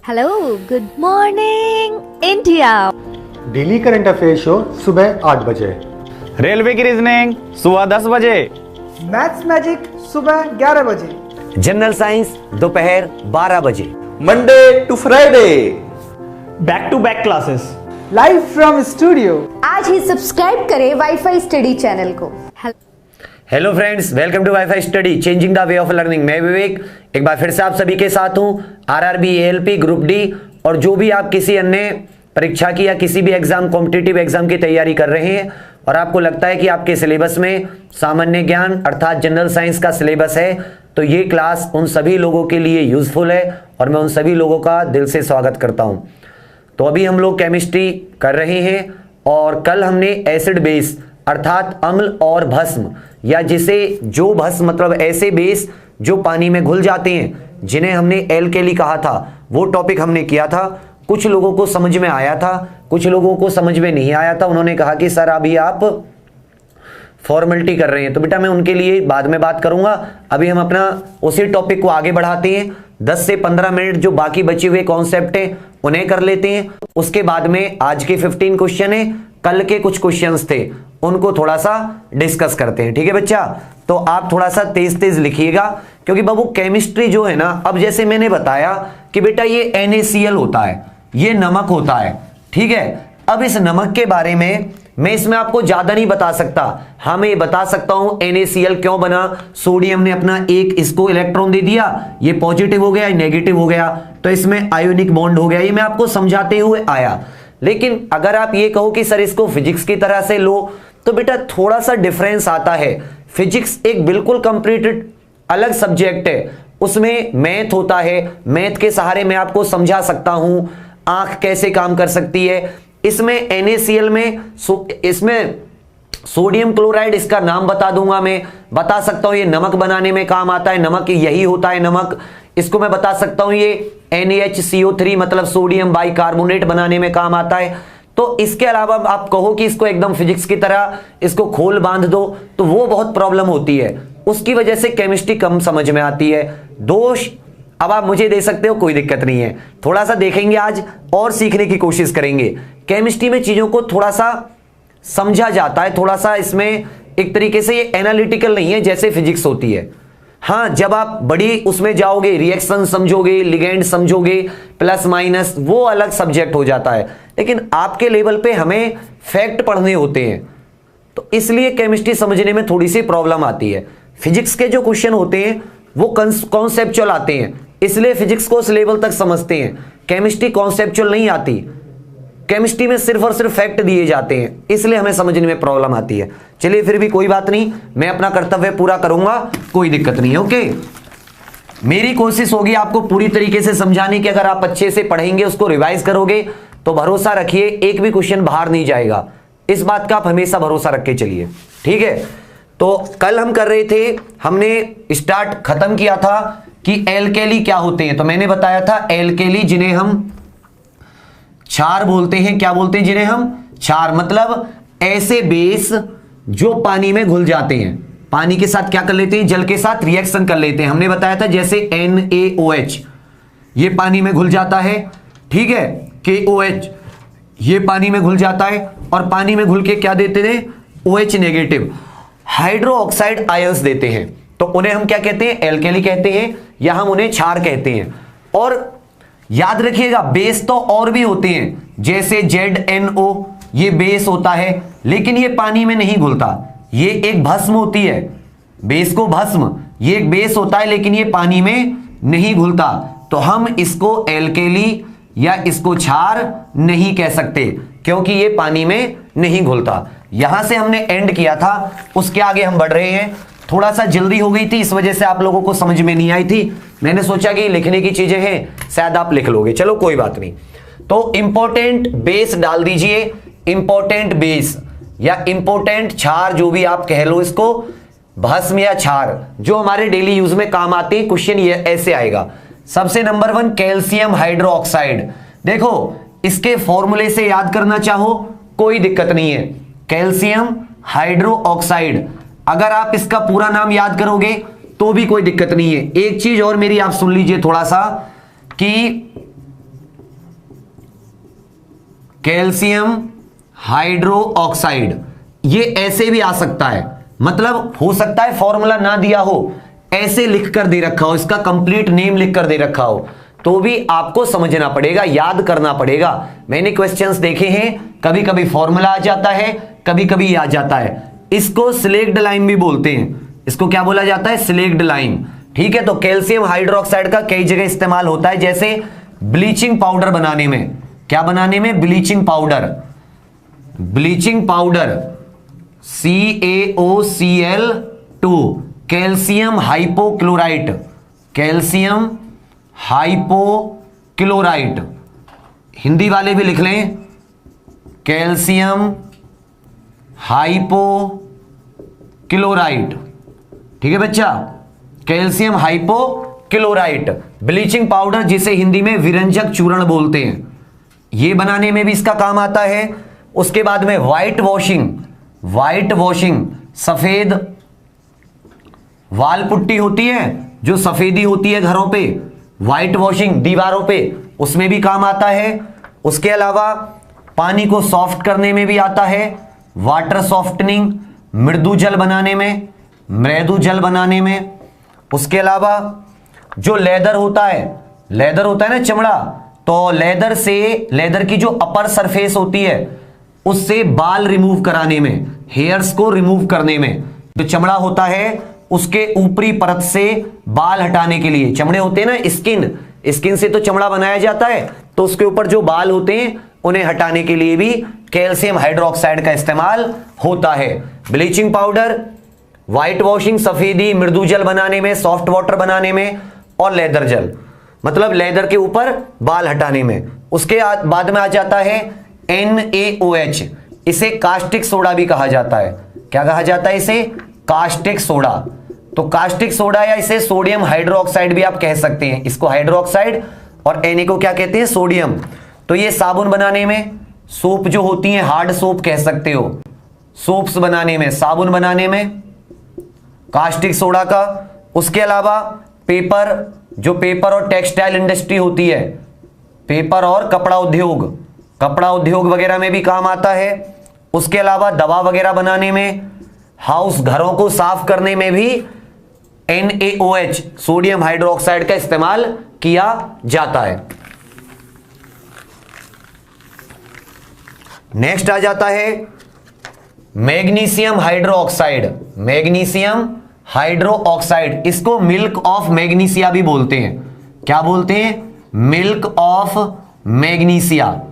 Hello, good morning India. Daily current affair show सुबह 8 बजे। Railway की रीजनिंग सुबह 10 बजे। मैथ्स मैजिक सुबह 11 बजे। जनरल साइंस दोपहर 12 बजे। Monday to Friday back to back classes live from studio. आज ही सब्सक्राइब करें वाईफाई स्टडी चैनल को। Hello friends, welcome to WiFi study changing the way of learning. मैं विवेक एक बार फिर से आप सभी के साथ हूं। आरआरबी, एएलपी, ग्रुप डी और जो भी आप किसी अन्य परीक्षा की या किसी भी एग्जाम, कॉम्पिटिटिव एग्जाम की तैयारी कर रहे हैं और आपको लगता है कि आपके सिलेबस में सामान्य ज्ञान अर्थात जनरल साइंस का सिलेबस है, तो ये क्लास उन सभी लोगों के लिए यूजफुल है और मैं उन सभी लोगों का दिल से स्वागत करता हूं। तो अभी हम लोग केमिस्ट्री कर रहे हैं और कल हमने एसिड बेस अर्थात अम्ल और भस्म, या जिसे जो भस्म मतलब ऐसे बेस जो पानी में घुल जाते हैं, जिन्हें हमने एल्केली कहा था, वो टॉपिक हमने किया था। कुछ लोगों को समझ में आया था, कुछ लोगों को समझ में नहीं आया था। उन्होंने कहा कि सर अभी आप फॉर्मेलिटी कर रहे हैं, तो बेटा मैं उनके लिए बाद में बात करूंगा। अभी हम अपना उसी टॉपिक को आगे बढ़ाते हैं। 10 से 15 मिनट जो बाकी बचे हुए कॉन्सेप्ट हैं उन्हें कर लेते हैं। उसके बाद में आज के 15 क्वेश्चन है, कल के कुछ क्वेश्चंस थे, उनको थोड़ा सा डिस्कस करते हैं। ठीक है बच्चा, तो आप थोड़ा सा तेज तेज लिखिएगा, क्योंकि बाबू केमिस्ट्री जो है ना, अब जैसे मैंने बताया कि बेटा ये NaCl होता है, ये नमक होता है। ठीक है, अब इस नमक के बारे में मैं इसमें आपको ज्यादा नहीं बता सकता। हाँ, मैं ये बता सकता हूं NaCl क्यों बना। सोडियम ने अपना एक इसको इलेक्ट्रॉन दे दिया, ये पॉजिटिव हो गया, नेगेटिव हो गया, तो इसमें आयोनिक बॉन्ड हो गया। ये मैं आपको समझाते हुए आया। लेकिन अगर आप ये कहो कि सर इसको फिजिक्स की तरह से लो, तो बेटा थोड़ा सा डिफरेंस आता है। फिजिक्स एक बिल्कुल कंप्लीटेड अलग सब्जेक्ट है, उसमें मैथ होता है। मैथ के सहारे मैं आपको समझा सकता हूं आंख कैसे काम कर सकती है। इसमें NaCl में इसमें सोडियम क्लोराइड, इसका नाम बता दूंगा, मैं बता सकता हूं ये नमक बनाने में काम आता है, नमक यही होता है नमक। इसको मैं बता सकता हूं ये NaHCO3 मतलब सोडियम बाइकार्बोनेट बनाने में काम आता है। तो इसके अलावा आप कहो कि इसको एकदम फिजिक्स की तरह इसको खोल बांध दो, तो वो बहुत प्रॉब्लम होती है, उसकी वजह से केमिस्ट्री कम समझ में आती है। दोष अब आप मुझे दे सकते हो, कोई दिक्कत नहीं है। थोड़ा सा देखेंगे आज और सीखने की कोशिश करेंगे। केमिस्ट्री में चीजों को थोड़ा सा समझा जाता है, थोड़ा सा इसमें एक तरीके से ये एनालिटिकल नहीं है जैसे फिजिक्स होती है। हाँ, जब आप बड़ी उसमें जाओगे, रिएक्शन समझोगे, लिगेंड समझोगे, प्लस माइनस, वो अलग सब्जेक्ट हो जाता है। लेकिन आपके लेवल पे हमें फैक्ट पढ़ने होते हैं, तो इसलिए केमिस्ट्री समझने में थोड़ी सी प्रॉब्लम आती है। फिजिक्स के जो क्वेश्चन होते हैं वो कॉन्सेप्चुअल आते हैं, इसलिए फिजिक्स को उस लेवल तक समझते हैं। केमिस्ट्री कॉन्सेप्चुअल नहीं आती, केमिस्ट्री में सिर्फ और सिर्फ फैक्ट दिए जाते हैं, इसलिए हमें समझने में प्रॉब्लम आती है। चलिए फिर भी कोई बात नहीं, मैं अपना कर्तव्य पूरा करूंगा, कोई दिक्कत नहीं है। ओके, मेरी कोशिश होगी आपको पूरी तरीके से समझाने की। अगर आप अच्छे से पढ़ेंगे, उसको रिवाइज करोगे, तो भरोसा रखिए एक भी क्वेश्चन बाहर नहीं जाएगा। इस बात का आप हमेशा भरोसा रख के चलिए। ठीक है, तो कल हम कर रहे थे, हमने स्टार्ट खत्म किया था कि एल्केली क्या होते हैं। तो मैंने बताया था एल्केली जिन्हें हम क्षार बोलते हैं। क्या बोलते हैं? जिन्हें हम क्षार, मतलब ऐसे बेस जो पानी में घुल जाते हैं, पानी के साथ क्या कर लेते हैं, जल के साथ रिएक्शन कर लेते हैं। हमने बताया था जैसे NaOH ये पानी में घुल जाता है, ठीक है, KOH ये पानी में घुल जाता है, और पानी में घुल के क्या देते हैं, OH negative hydro oxide ions देते हैं। तो उन्हें हम क्या कहते हैं, एल्केली कहते हैं, या हम उन्हें क्षार कहते हैं। और याद रखिएगा बेस तो और भी होते हैं, जैसे ZNO ये बेस होता है, लेकिन ये पानी में नहीं घुलता, ये एक भस्म होती है। बेस को भस्म, ये एक बेस होता है, लेकिन ये पानी में नहीं घुलता, तो हम इसको एल्केली या इसको क्षार नहीं कह सकते, क्योंकि ये पानी में नहीं घुलता। यहां से हमने एंड किया था, उसके आगे हम बढ़ रहे हैं। थोड़ा सा जल्दी हो गई थी, इस वजह से आप लोगों को समझ में नहीं आई थी। मैंने सोचा कि लिखने की चीजें हैं, शायद आप लिख लोगे, चलो कोई बात नहीं। तो इंपॉर्टेंट बेस डाल दीजिए, इंपॉर्टेंट बेस या इंपॉर्टेंट क्षार, जो भी आप कह लो इसको, भस्म या क्षार, जो हमारे डेली यूज में काम आते हैं। क्वेश्चन ये ऐसे आएगा। सबसे नंबर 1 कैल्शियम हाइड्रोक्साइड। देखो इसके फॉर्मूले से याद करना चाहो कोई दिक्कत नहीं है, कैल्शियम हाइड्रोक्साइड। अगर आप इसका पूरा नाम याद करोगे तो भी कोई दिक्कत नहीं है। एक चीज और मेरी आप सुन लीजिए थोड़ा सा, कि कैल्शियम हाइड्रो ऑक्साइड। ये ऐसे भी आ सकता है, मतलब हो सकता है फॉर्मूला ना दिया हो, ऐसे लिख कर दे रखा हो, इसका कंप्लीट नेम लिख कर दे रखा हो, तो भी आपको समझना पड़ेगा, याद करना पड़ेगा। मैंने क्वेश्चंस देखे हैं, कभी कभी फॉर्मूला आ जाता है, कभी कभी आ जाता है। इसको सिलेक्ट लाइम भी बोलते हैं। इसको क्या बोला जाता है? Slaked lime. ठीक है, तो कैल्शियम हाइड्रोक्साइड का कई जगह इस्तेमाल होता है, जैसे ब्लीचिंग पाउडर बनाने में। क्या बनाने में? Bleaching powder. Bleaching powder CaOCl2, calcium hypochlorite. Calcium hypochlorite, Hindi वाले भी लिख लें, कैल्शियम हाइपोक्लोराइट। ठीक है बच्चा, कैल्शियम हाइपोक्लोराइट ब्लीचिंग पाउडर, जिसे हिंदी में विरंजक चूर्ण बोलते हैं, ये बनाने में भी इसका काम आता है। उसके बाद में व्हाइट वॉशिंग। व्हाइट वॉशिंग, सफेद वाल पुट्टी होती है, जो सफेदी होती है घरों पे, व्हाइट वॉशिंग दीवारों पे, उसमें भी काम आता है। उसके अलावा पानी को सॉफ्ट करने में भी आता है, वाटर सॉफ्टनिंग, मृदु जल बनाने में, मृदु जल बनाने में। उसके अलावा जो लेदर होता है ना चमड़ा, तो लेदर से, लेदर की जो अपर सरफेस होती है उससे बाल रिमूव कराने में, हेयर्स को रिमूव करने में। जो चमड़ा होता है उसके ऊपरी परत से बाल हटाने के लिए, चमड़े होते हैं ना, स्किन से तो चमड़ा बनाया जाता है, तो उसके ऊपर जो बाल होते हैं उन्हें हटाने के लिए भी कैल्शियम हाइड्रोक्साइड का इस्तेमाल होता है। ब्लीचिंग पाउडर, व्हाइट वॉशिंग सफेदी, मृदु जल बनाने में, सॉफ्ट वाटर बनाने में, और लेदर जल मतलब लेदर के ऊपर बाल हटाने में। उसके बाद में आ जाता है NaOH, इसे कास्टिक सोडा भी कहा जाता है। क्या कहा जाता है इसे? Caustic soda. तो कास्टिक सोडा या इसे सोडियम हाइड्रोक्साइड भी आप कह सकते हैं। इसको हाइड्रोक्साइड और Na को क्या कहते हैं? सोडियम। तो ये साबुन बनाने में, सोप जो होती है, हार्ड सोप कह सकते हो, सोप्स बनाने में, साबुन बनाने में कास्टिक सोडा का। उसके अलावा पेपर, जो पेपर और टेक्सटाइल इंडस्ट्री होती है, पेपर और कपड़ा उद्योग वगैरह में भी काम आता है। उसके अलावा दवा वगैरह बनाने में, हाउस घरों को साफ करने में भी NaOH सोडियम हाइड्रोक्साइड का इस्तेमाल किया जाता है। नेक्स्ट आ जाता है मैग्नीशियम हाइड्रोक्साइड। मैग्नीशियम हाइड्रोक्साइड, इसको मिल्क ऑफ मैग्नीशिया भी बोलते हैं। क्या बोलते हैं? Milk of magnesia.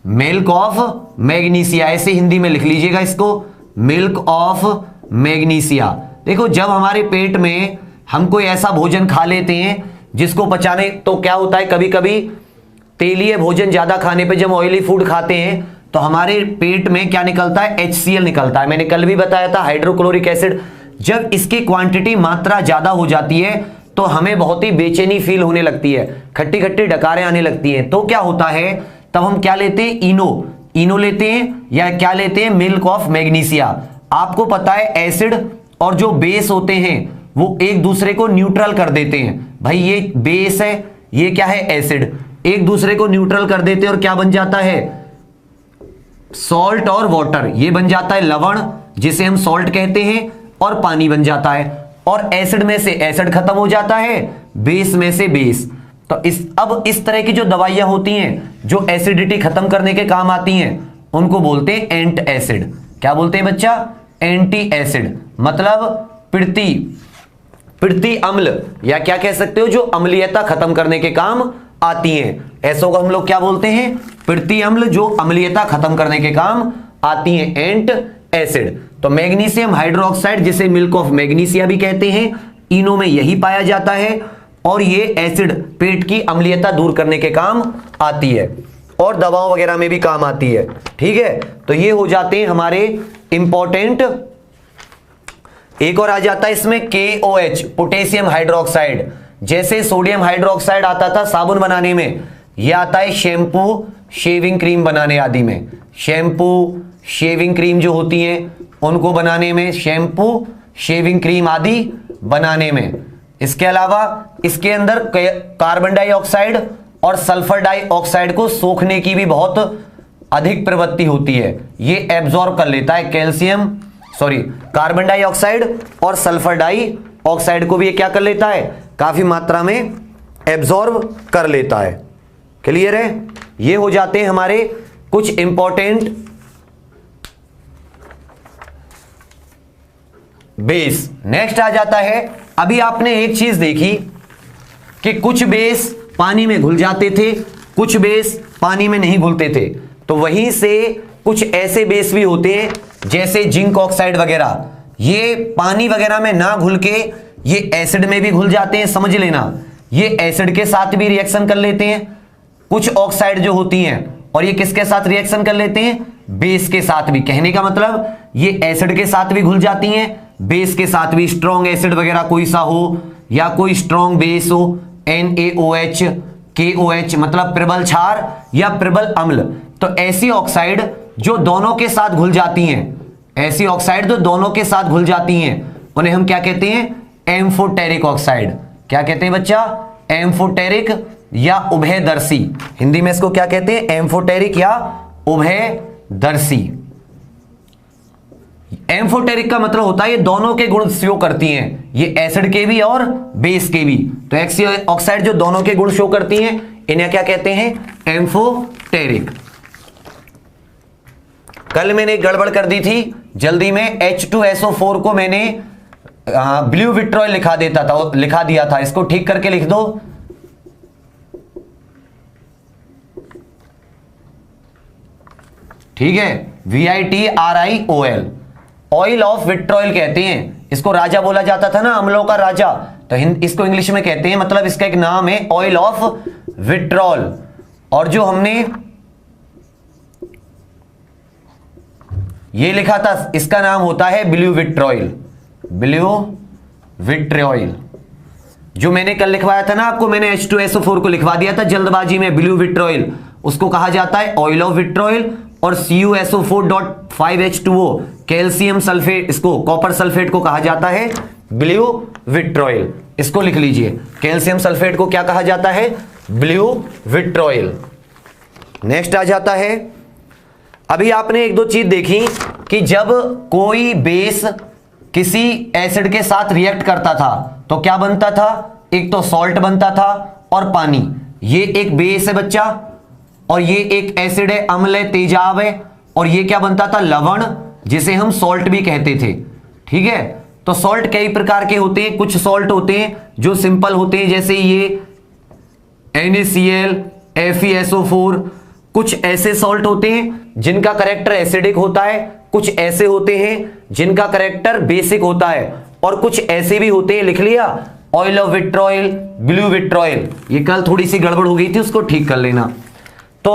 Milk of magnesia, ऐसे हिंदी में लिख लीजिएगा इसको, मिल्क ऑफ मैग्नीशिया। देखो, जब हमारे पेट में हम कोई ऐसा भोजन खा लेते हैं जिसको पचाने, तो क्या होता है, कभी कभी तेलीय भोजन ज्यादा खाने पे, जब ऑयली फूड खाते हैं तो हमारे पेट में क्या निकलता है? HCl निकलता है। मैंने कल भी बताया था, हाइड्रोक्लोरिक एसिड। जब इसकी क्वांटिटी, मात्रा ज्यादा हो जाती है तो हमें बहुत ही बेचैनी फील होने लगती है, खट्टी खट्टी डकारें आने लगती हैं। तो क्या होता है, तब हम क्या लेते हैं? इनो लेते हैं, या क्या लेते हैं? Milk of magnesia. आपको पता है एसिड और जो बेस होते हैं वो एक दूसरे को न्यूट्रल कर देते हैं। भाई ये बेस है, ये क्या है? एसिड। एक दूसरे को न्यूट्रल कर देते हैं और क्या बन जाता है? सॉल्ट और वाटर, ये बन जाता है लवण, जिसे हम सॉल्ट कहते हैं, और पानी बन जाता है। और एसिड में से एसिड खत्म हो जाता है, बेस में से बेस। तो अब इस तरह की जो दवाइयां होती हैं जो एसिडिटी खत्म करने के काम आती हैं, उनको बोलते हैं एंट एसिड। क्या बोलते हैं बच्चा? एंटी एसिड, मतलब पिड़ती अम्ल, या क्या कह सकते हो, जो अम्लीयता खत्म करने के काम आती हैं। ऐसों को हम लोग क्या बोलते हैं? पिड़ती अम्ल, जो अम्लीयता खत्म करने के काम आती हैं, एंट एसिड। तो मैग्नीशियम हाइड्रोक्साइड, जिसे मिल्क ऑफ मैग्नीशिया भी कहते हैं, इनो में यही पाया जाता है, और ये एसिड पेट की अम्लीयता दूर करने के काम आती है, और दवाओं वगैरह में भी काम आती है। ठीक है, तो ये हो जाते हैं हमारे इंपॉर्टेंट। एक और आ जाता है इसमें KOH, पोटेशियम हाइड्रोक्साइड। जैसे सोडियम हाइड्रोक्साइड आता था साबुन बनाने में, यह आता है शैम्पू, शेविंग क्रीम बनाने आदि में। शैम्पू, शेविंग क्रीम जो होती हैं उनको बनाने में, शैम्पू, शेविंग क्रीम आदि बनाने में। इसके अलावा इसके अंदर कार्बन डाइऑक्साइड और सल्फर डाइऑक्साइड को सोखने की भी बहुत अधिक प्रवृत्ति होती है, ये एब्जॉर्ब कर लेता है कार्बन डाइऑक्साइड और सल्फर डाइऑक्साइड को भी ये क्या कर लेता है, काफी मात्रा में एब्जॉर्ब कर लेता है। क्लियर है? ये हो जाते हैं हमारे कुछ इंपॉर्टेंट बेस। नेक्स्ट आ जाता है, अभी आपने एक चीज देखी कि कुछ बेस पानी में घुल जाते थे, कुछ बेस पानी में नहीं घुलते थे। तो वहीं से कुछ ऐसे बेस भी होते हैं जैसे जिंक ऑक्साइड वगैरह, ये पानी वगैरह में ना घुल के ये एसिड में भी घुल जाते हैं। समझ लेना, ये एसिड के साथ भी रिएक्शन कर लेते हैं। कुछ ऑक्साइड जो होती हैं, और ये किसके साथ रिएक्शन कर लेते हैं, बेस के साथ भी। कहने का मतलब ये एसिड के साथ भी घुल जाती हैं, बेस के साथ भी। स्ट्रॉन्ग एसिड वगैरह कोई सा हो या कोई स्ट्रॉन्ग बेस हो, NaOH, KOH मतलब प्रबल क्षार या प्रबल अम्ल, तो ऐसी ऑक्साइड जो दोनों के साथ घुल जाती हैं, ऐसी ऑक्साइड जो दोनों के साथ घुल जाती हैं, उन्हें हम क्या कहते हैं, एम्फोटेरिक ऑक्साइड। क्या कहते हैं बच्चा, एम्फोटेरिक या उभयदर्शी। हिंदी में इसको क्या कहते हैं, एम्फोटेरिक या उभयदर्शी। एम्फोटेरिक का मतलब होता है ये दोनों के गुण शो करती हैं, ये एसिड के भी और बेस के भी। तो ऐसी ऑक्साइड जो दोनों के गुण शो करती हैं, इन्हें क्या कहते हैं, एम्फोटेरिक। कल मैंने गड़बड़ कर दी थी जल्दी में, H2SO4 को मैंने ब्लू विट्रॉयल लिखा दिया था, इसको ठीक करके लिख दो। ठीक है, VITRIOL, ऑयल ऑफ विट्रॉयल कहते हैं इसको। राजा बोला जाता था ना, अम्लों का राजा, तो इसको इंग्लिश में कहते हैं, मतलब इसका एक नाम है ऑयल ऑफ विट्रॉल। और जो हमने ये लिखा था, इसका नाम होता है ब्लू विट्रॉयल। ब्लू विट्रॉयल जो मैंने कल लिखवाया था ना आपको, मैंने H2SO4 को लिखवा दिया था जल्दबाजी में, ब्लू विट्रॉयल, उसको कहा जाता है ऑयल ऑफ विट्रॉयल। और CuSO4.5H2O कैल्शियम सल्फेट, इसको कॉपर सल्फेट को कहा जाता है ब्लू विट्रॉयल। इसको लिख लीजिए, कैल्शियम सल्फेट को क्या कहा जाता है, ब्लू विट्रॉयल। नेक्स्ट आ जाता है, अभी आपने एक दो चीज देखी कि जब कोई बेस किसी एसिड के साथ रिएक्ट करता था तो क्या बनता था, एक तो सॉल्ट बनता था और पानी। ये एक बेस है बच्चा, और ये एक एसिड है, अम्ल है, तेजाब है, और ये क्या बनता था, लवण, जिसे हम सॉल्ट भी कहते थे। ठीक है, तो सॉल्ट कई प्रकार के होते हैं। कुछ सॉल्ट होते हैं जो सिंपल होते हैं, जैसे ये NaCl, FeSO4। कुछ ऐसे सॉल्ट होते हैं जिनका करेक्टर एसिडिक होता है, कुछ ऐसे होते हैं जिनका करेक्टर बेसिक होता है, और कुछ ऐसे भी होते हैं, लिख लिया, oil of vitriol, blue vitriol. ये कल थोड़ी सी गड़बड़ हो गई थी, उसको ठीक कर लेना। तो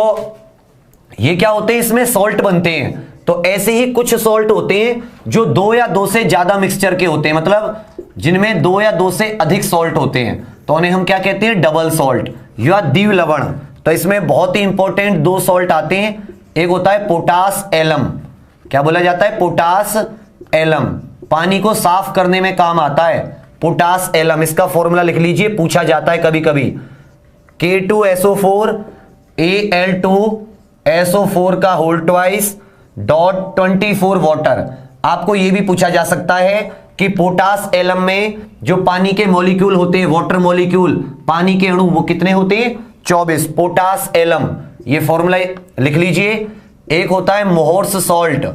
ये क्या होते हैं, इसमें सॉल्ट बनते हैं। तो ऐसे ही कुछ सॉल्ट होते हैं जो 2 या 2 से ज्यादा मिक्सचर के होते हैं, मतलब जिनमें 2 या 2 से अधिक सॉल्ट होते हैं, तो उन्हें हम क्या कहते हैं, डबल सॉल्ट या द्विव लवण। तो इसमें बहुत ही इंपॉर्टेंट 2 सॉल्ट आते हैं, एक होता है पोटास एलम। क्या बोला जाता है, पोटास एलम, पानी को साफ करने में काम आता है, पोटास एलम। इसका फॉर्मूला लिख लीजिए, पूछा जाता है कभी कभी, K2SO4 Al2SO4 का होल ट्वाइस .24 वाटर। आपको यह भी पूछा जा सकता है कि पोटास एलम में जो पानी के मॉलिक्यूल होते हैं, वाटर मॉलिक्यूल, पानी के अणु, वो कितने होते हैं, 24। पोटास एलम, ये फॉर्मूला लिख लीजिए। एक होता है मोहर्स सॉल्ट,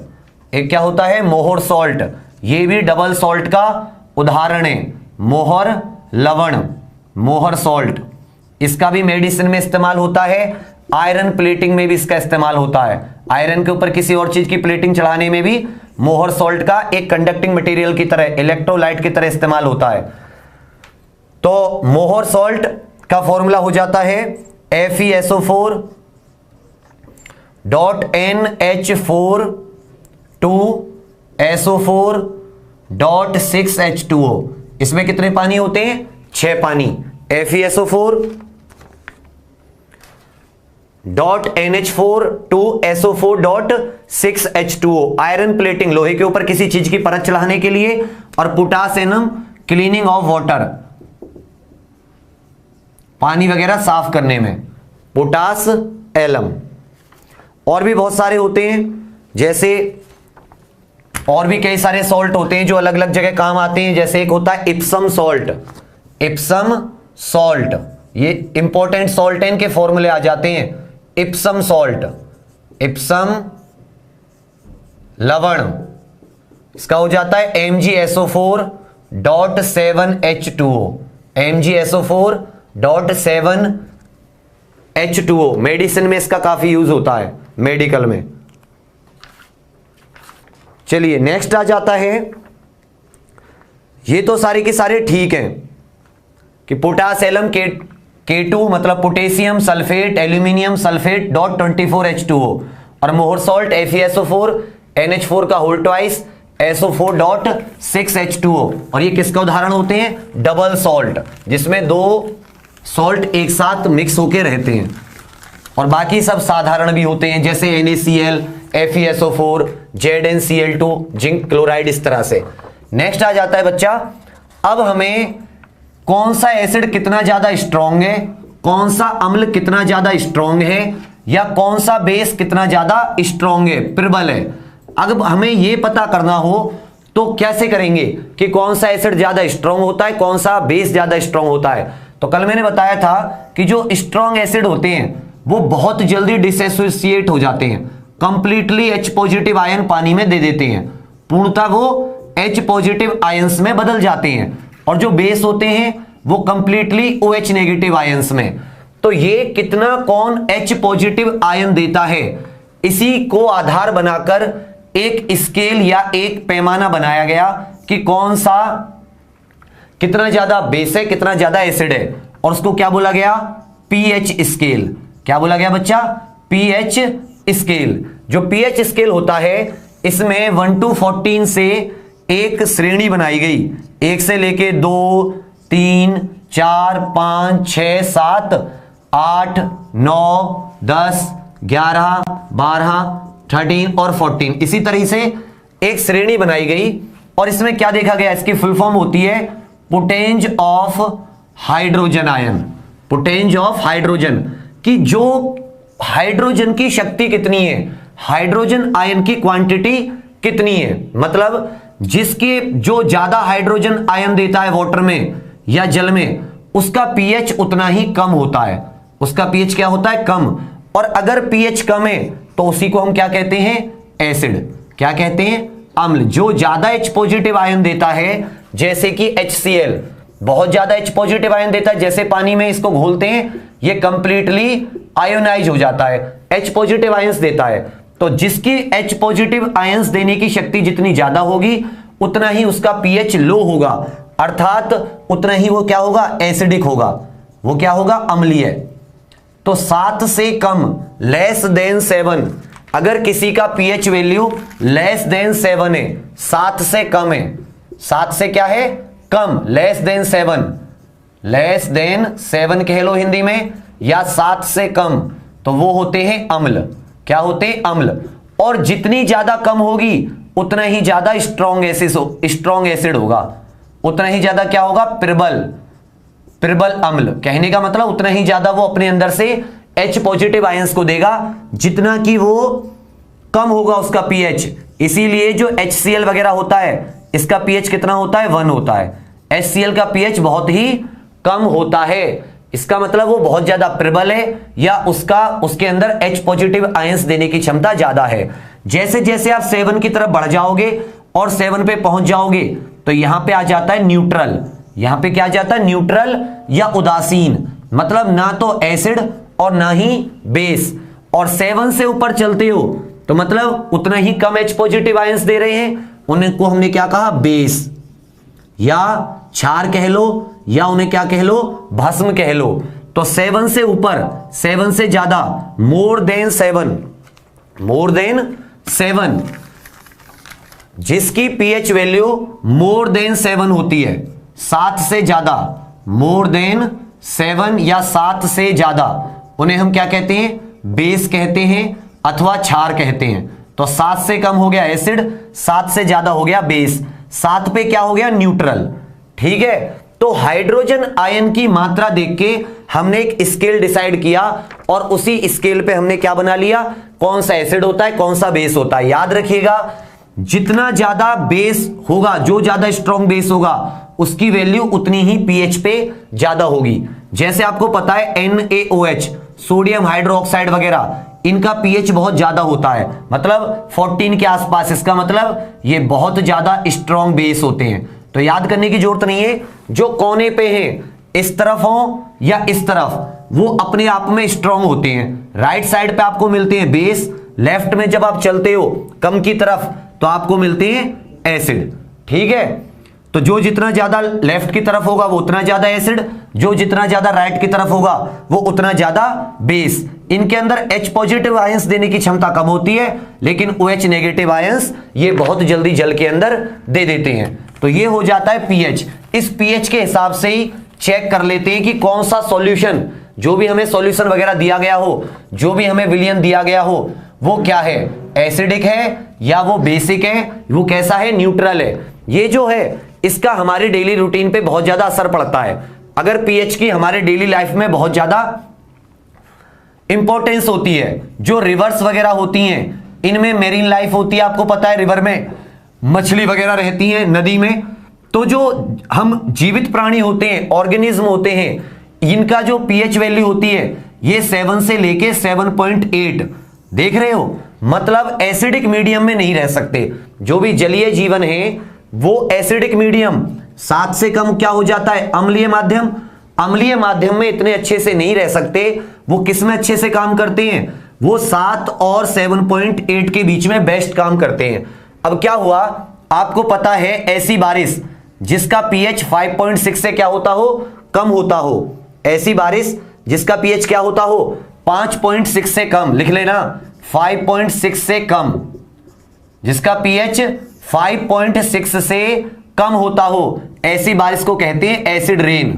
एक क्या होता है, मोहर सॉल्ट, ये भी डबल सॉल्ट का उदाहरण है। मोहर लवण, मोहर सॉल्ट, इसका भी मेडिसिन में इस्तेमाल होता है, आयरन प्लेटिंग में भी इसका इस्तेमाल होता है। आयरन के ऊपर किसी और चीज की प्लेटिंग चढ़ाने में भी मोहर सॉल्ट का एक कंडक्टिंग मटेरियल की तरह, इलेक्ट्रोलाइट की तरह इस्तेमाल होता है। तो मोहर सॉल्ट का फॉर्मूला हो जाता है FeSO4.NH4 इसमें कितने पानी होते हैं, 6 पानी। FeSO4.NH4 आयरन प्लेटिंग, लोहे के ऊपर किसी चीज की परत चढ़ाने के लिए, और potash annum cleaning of water, पानी वगैरह साफ करने में, पोटास एलम। और भी बहुत सारे होते हैं, जैसे और भी कई सारे सॉल्ट होते हैं जो अलग अलग जगह काम आते हैं। जैसे एक होता है इप्सम सॉल्ट, इप्सम सॉल्ट, ये इंपॉर्टेंट सॉल्ट है, इनके फॉर्मूले आ जाते हैं। इप्सम सॉल्ट, इप्सम लवण, इसका हो जाता है MgSO4.7H2O, MgSO4.7H2O। मेडिसिन में इसका काफी यूज होता है, मेडिकल में। चलिए नेक्स्ट आ जाता है, ये तो सारे के सारे ठीक हैं कि पोटास एलम K2 मतलब potassium sulphate aluminium sulphate .24H2O, और मोहर सॉल्ट FeSO4 NH4 का होल ट्वाइस SO4.6H2O। और ये किसका उदाहरण होते हैं? डबल सॉल्ट, जिसमें दो सॉल्ट एक साथ मिक्स होके रहते हैं। और बाकी सब साधारण भी होते हैं, जैसे NaCl, FeSO4, ZnCl2, zinc chloride, इस तरह से। नेक्स्ट आ जाता है बच्चा, अब हमें कौन सा एसिड कितना ज्यादा स्ट्रॉन्ग है, कौन सा अम्ल कितना ज्यादा स्ट्रॉन्ग है, या कौन सा बेस कितना ज्यादा स्ट्रॉन्ग है, प्रबल है। अगर हमें यह पता करना हो तो कैसे करेंगे कि कौन सा एसिड ज्यादा स्ट्रॉन्ग होता है, कौन सा बेस ज्यादा स्ट्रॉन्ग होता है। तो कल मैंने बताया था कि जो स्ट्रॉन्ग एसिड होते हैं वो बहुत जल्दी डिसोसिएट हो जाते हैं, कंप्लीटली H पॉजिटिव आयन पानी में दे देते हैं, पूर्णतः वो H पॉजिटिव आयंस में बदल जाते हैं। और जो बेस होते हैं वो कंप्लीटली OH नेगेटिव आयंस में। तो ये कितना कौन H पॉजिटिव आयन देता है, इसी को आधार बनाकर एक स्केल या एक पैमाना बनाया गया कि कौन सा कितना ज्यादा बेस है, कितना ज्यादा एसिड है, और उसको क्या बोला गया? PH scale. क्या बोला गया बच्चा? PH scale. जो पीएच स्केल होता है इसमें 1 to 14 से एक श्रेणी बनाई गई, 1 से लेके 2, 3, 4, 5, 6, 7, 8, 9, 10, 11, 12, 13 और 14, इसी तरह से एक श्रेणी बनाई गई। और इसमें क्या देखा गया? इसकी फुल फॉर्म होती है potenz of hydrogen ion. Potenz of hydrogen, कि जो हाइड्रोजन की शक्ति कितनी है, हाइड्रोजन आयन की क्वांटिटी कितनी है, मतलब जिसके जो ज्यादा हाइड्रोजन आयन देता है वाटर में या जल में, उसका पीएच उतना ही कम होता है। उसका पीएच क्या होता है? कम। और अगर पीएच कम है तो उसी को हम क्या कहते हैं? एसिड। क्या कहते हैं? अम्ल। जो ज्यादा H पॉजिटिव आयन देता है, जैसे कि HCl बहुत ज्यादा H पॉजिटिव आयन देता है, जैसे पानी में इसको घोलते हैं ये कंप्लीटली आयोनाइज हो जाता है, H पॉजिटिव आयंस देता है। तो जिसकी H पॉजिटिव आयंस देने की शक्ति जितनी ज्यादा होगी उतना ही उसका पीएच लो होगा, अर्थात उतना ही वो क्या होगा? एसिडिक होगा। वो क्या होगा? अम्लीय। तो 7 से कम, लेस देन 7, अगर किसी का पीएच वैल्यू लेस देन 7 है, 7 से कम है, 7 से क्या है? कम, लेस देन 7, लेस देन 7 कह लो हिंदी में, या 7 से कम, तो वो होते हैं अम्ल। क्या होते हैं? अम्ल। और जितनी ज्यादा कम होगी उतना ही ज्यादा स्ट्रॉन्ग एसिड होगा, उतना ही ज्यादा क्या होगा? प्रबल अम्ल। कहने का मतलब उतना ही ज्यादा वो अपने अंदर से H पॉजिटिव आयंस को देगा जितना कि वो कम होगा उसका पीएच। इसीलिए जो HCl वगैरह होता है इसका पीएच कितना होता है? 1 होता है। HCl का पीएच बहुत ही कम होता है। इसका मतलब वो बहुत ज्यादा प्रबल है, या उसके अंदर H पॉजिटिव आयंस देने की क्षमता ज्यादा है। जैसे जैसे आप 7 की तरफ बढ़ जाओगे और 7 पे पहुंच जाओगे तो यहां पे आ जाता है न्यूट्रल। यहां पे क्या आ जाता है? न्यूट्रल या उदासीन, मतलब ना तो एसिड और ना ही बेस। और 7 से ऊपर चलते हो तो मतलब उतना ही कम H पॉजिटिव आयंस दे रहे हैं, उनको हमने क्या कहा? बेस, या क्षार कह लो, या उन्हें क्या कह लो? भस्म कह लो। तो 7 से ऊपर, 7 से ज्यादा, मोर देन 7, जिसकी पीएच वैल्यू मोर देन 7 होती है, 7 से ज्यादा, मोर देन 7 या 7 से ज्यादा, उन्हें हम क्या कहते हैं? बेस कहते हैं अथवा क्षार कहते हैं। तो 7 से कम हो गया एसिड, 7 से ज्यादा हो गया बेस, 7 पे क्या हो गया? न्यूट्रल। ठीक है, तो हाइड्रोजन आयन की मात्रा देख के हमने एक स्केल डिसाइड किया और उसी स्केल पे हमने क्या बना लिया, कौन सा एसिड होता है कौन सा बेस होता है। याद रखिएगा, जितना ज्यादा बेस होगा, जो ज्यादा स्ट्रॉन्ग बेस होगा, उसकी वैल्यू उतनी ही पीएच पे ज्यादा होगी। जैसे आपको पता है NaOH, सोडियम हाइड्रोक्साइड वगैरह, इनका पीएच बहुत ज्यादा होता है, मतलब 14 के आसपास। इसका मतलब ये बहुत ज्यादा स्ट्रॉन्ग बेस होते हैं। तो याद करने की जरूरत नहीं है, जो कोने पे हैं, इस तरफ हो या इस तरफ, वो अपने आप में स्ट्रॉन्ग होते हैं। राइट साइड पे आपको मिलते हैं बेस, लेफ्ट में जब आप चलते हो कम की तरफ तो आपको मिलते हैं एसिड। ठीक है, तो जो जितना ज्यादा लेफ्ट की तरफ होगा वो उतना ज्यादा एसिड, जो जितना ज्यादा राइट की तरफ होगा वो उतना ज्यादा बेस। इनके अंदर H पॉजिटिव आयंस देने की क्षमता कम होती है, लेकिन OH नेगेटिव आयंस ये बहुत जल्दी जल के अंदर दे देते हैं। तो ये हो जाता है पीएच। इस पीएच के हिसाब से ही चेक कर लेते हैं कि कौन सा सॉल्यूशन, जो भी हमें सॉल्यूशन वगैरह दिया गया हो, जो भी हमें विलयन दिया गया हो, वो क्या है, एसिडिक है या वो बेसिक है, वो कैसा है, न्यूट्रल है। ये जो है इसका हमारे डेली रूटीन पे बहुत ज्यादा असर पड़ता है। अगर पीएच की हमारे डेली लाइफ में बहुत ज्यादा इंपॉर्टेंस होती है, जो रिवर्स वगैरह होती हैं, इनमें मेरीन लाइफ होती है, आपको पता है रिवर में मछली वगैरह रहती हैं, नदी में। तो जो हम जीवित प्राणी होते हैं, ऑर्गेनिज्म होते हैं, इनका जो पीएच वैल्यू होती है ये 7 से लेके 7.8। देख रहे हो, मतलब एसिडिक मीडियम में नहीं रह सकते। जो भी जलीय जीवन है वो एसिडिक मीडियम, 7 से कम क्या हो जाता है, अम्लीय माध्यम। अम्लीय माध्यम में इतने अच्छे से नहीं रह सकते। वो किस में अच्छे से काम करते हैं, वो 7 और 7.8 के बीच में बेस्ट काम करते हैं। अब क्या हुआ, आपको पता है ऐसी बारिश जिसका पीएच 5.6 से क्या होता हो, कम होता हो, ऐसी बारिश जिसका पीएच क्या होता हो, 5.6 से कम, लिख लेना 5.6 से कम, जिसका पीएच 5.6 से कम होता हो, ऐसी बारिश को कहते हैं एसिड रेन।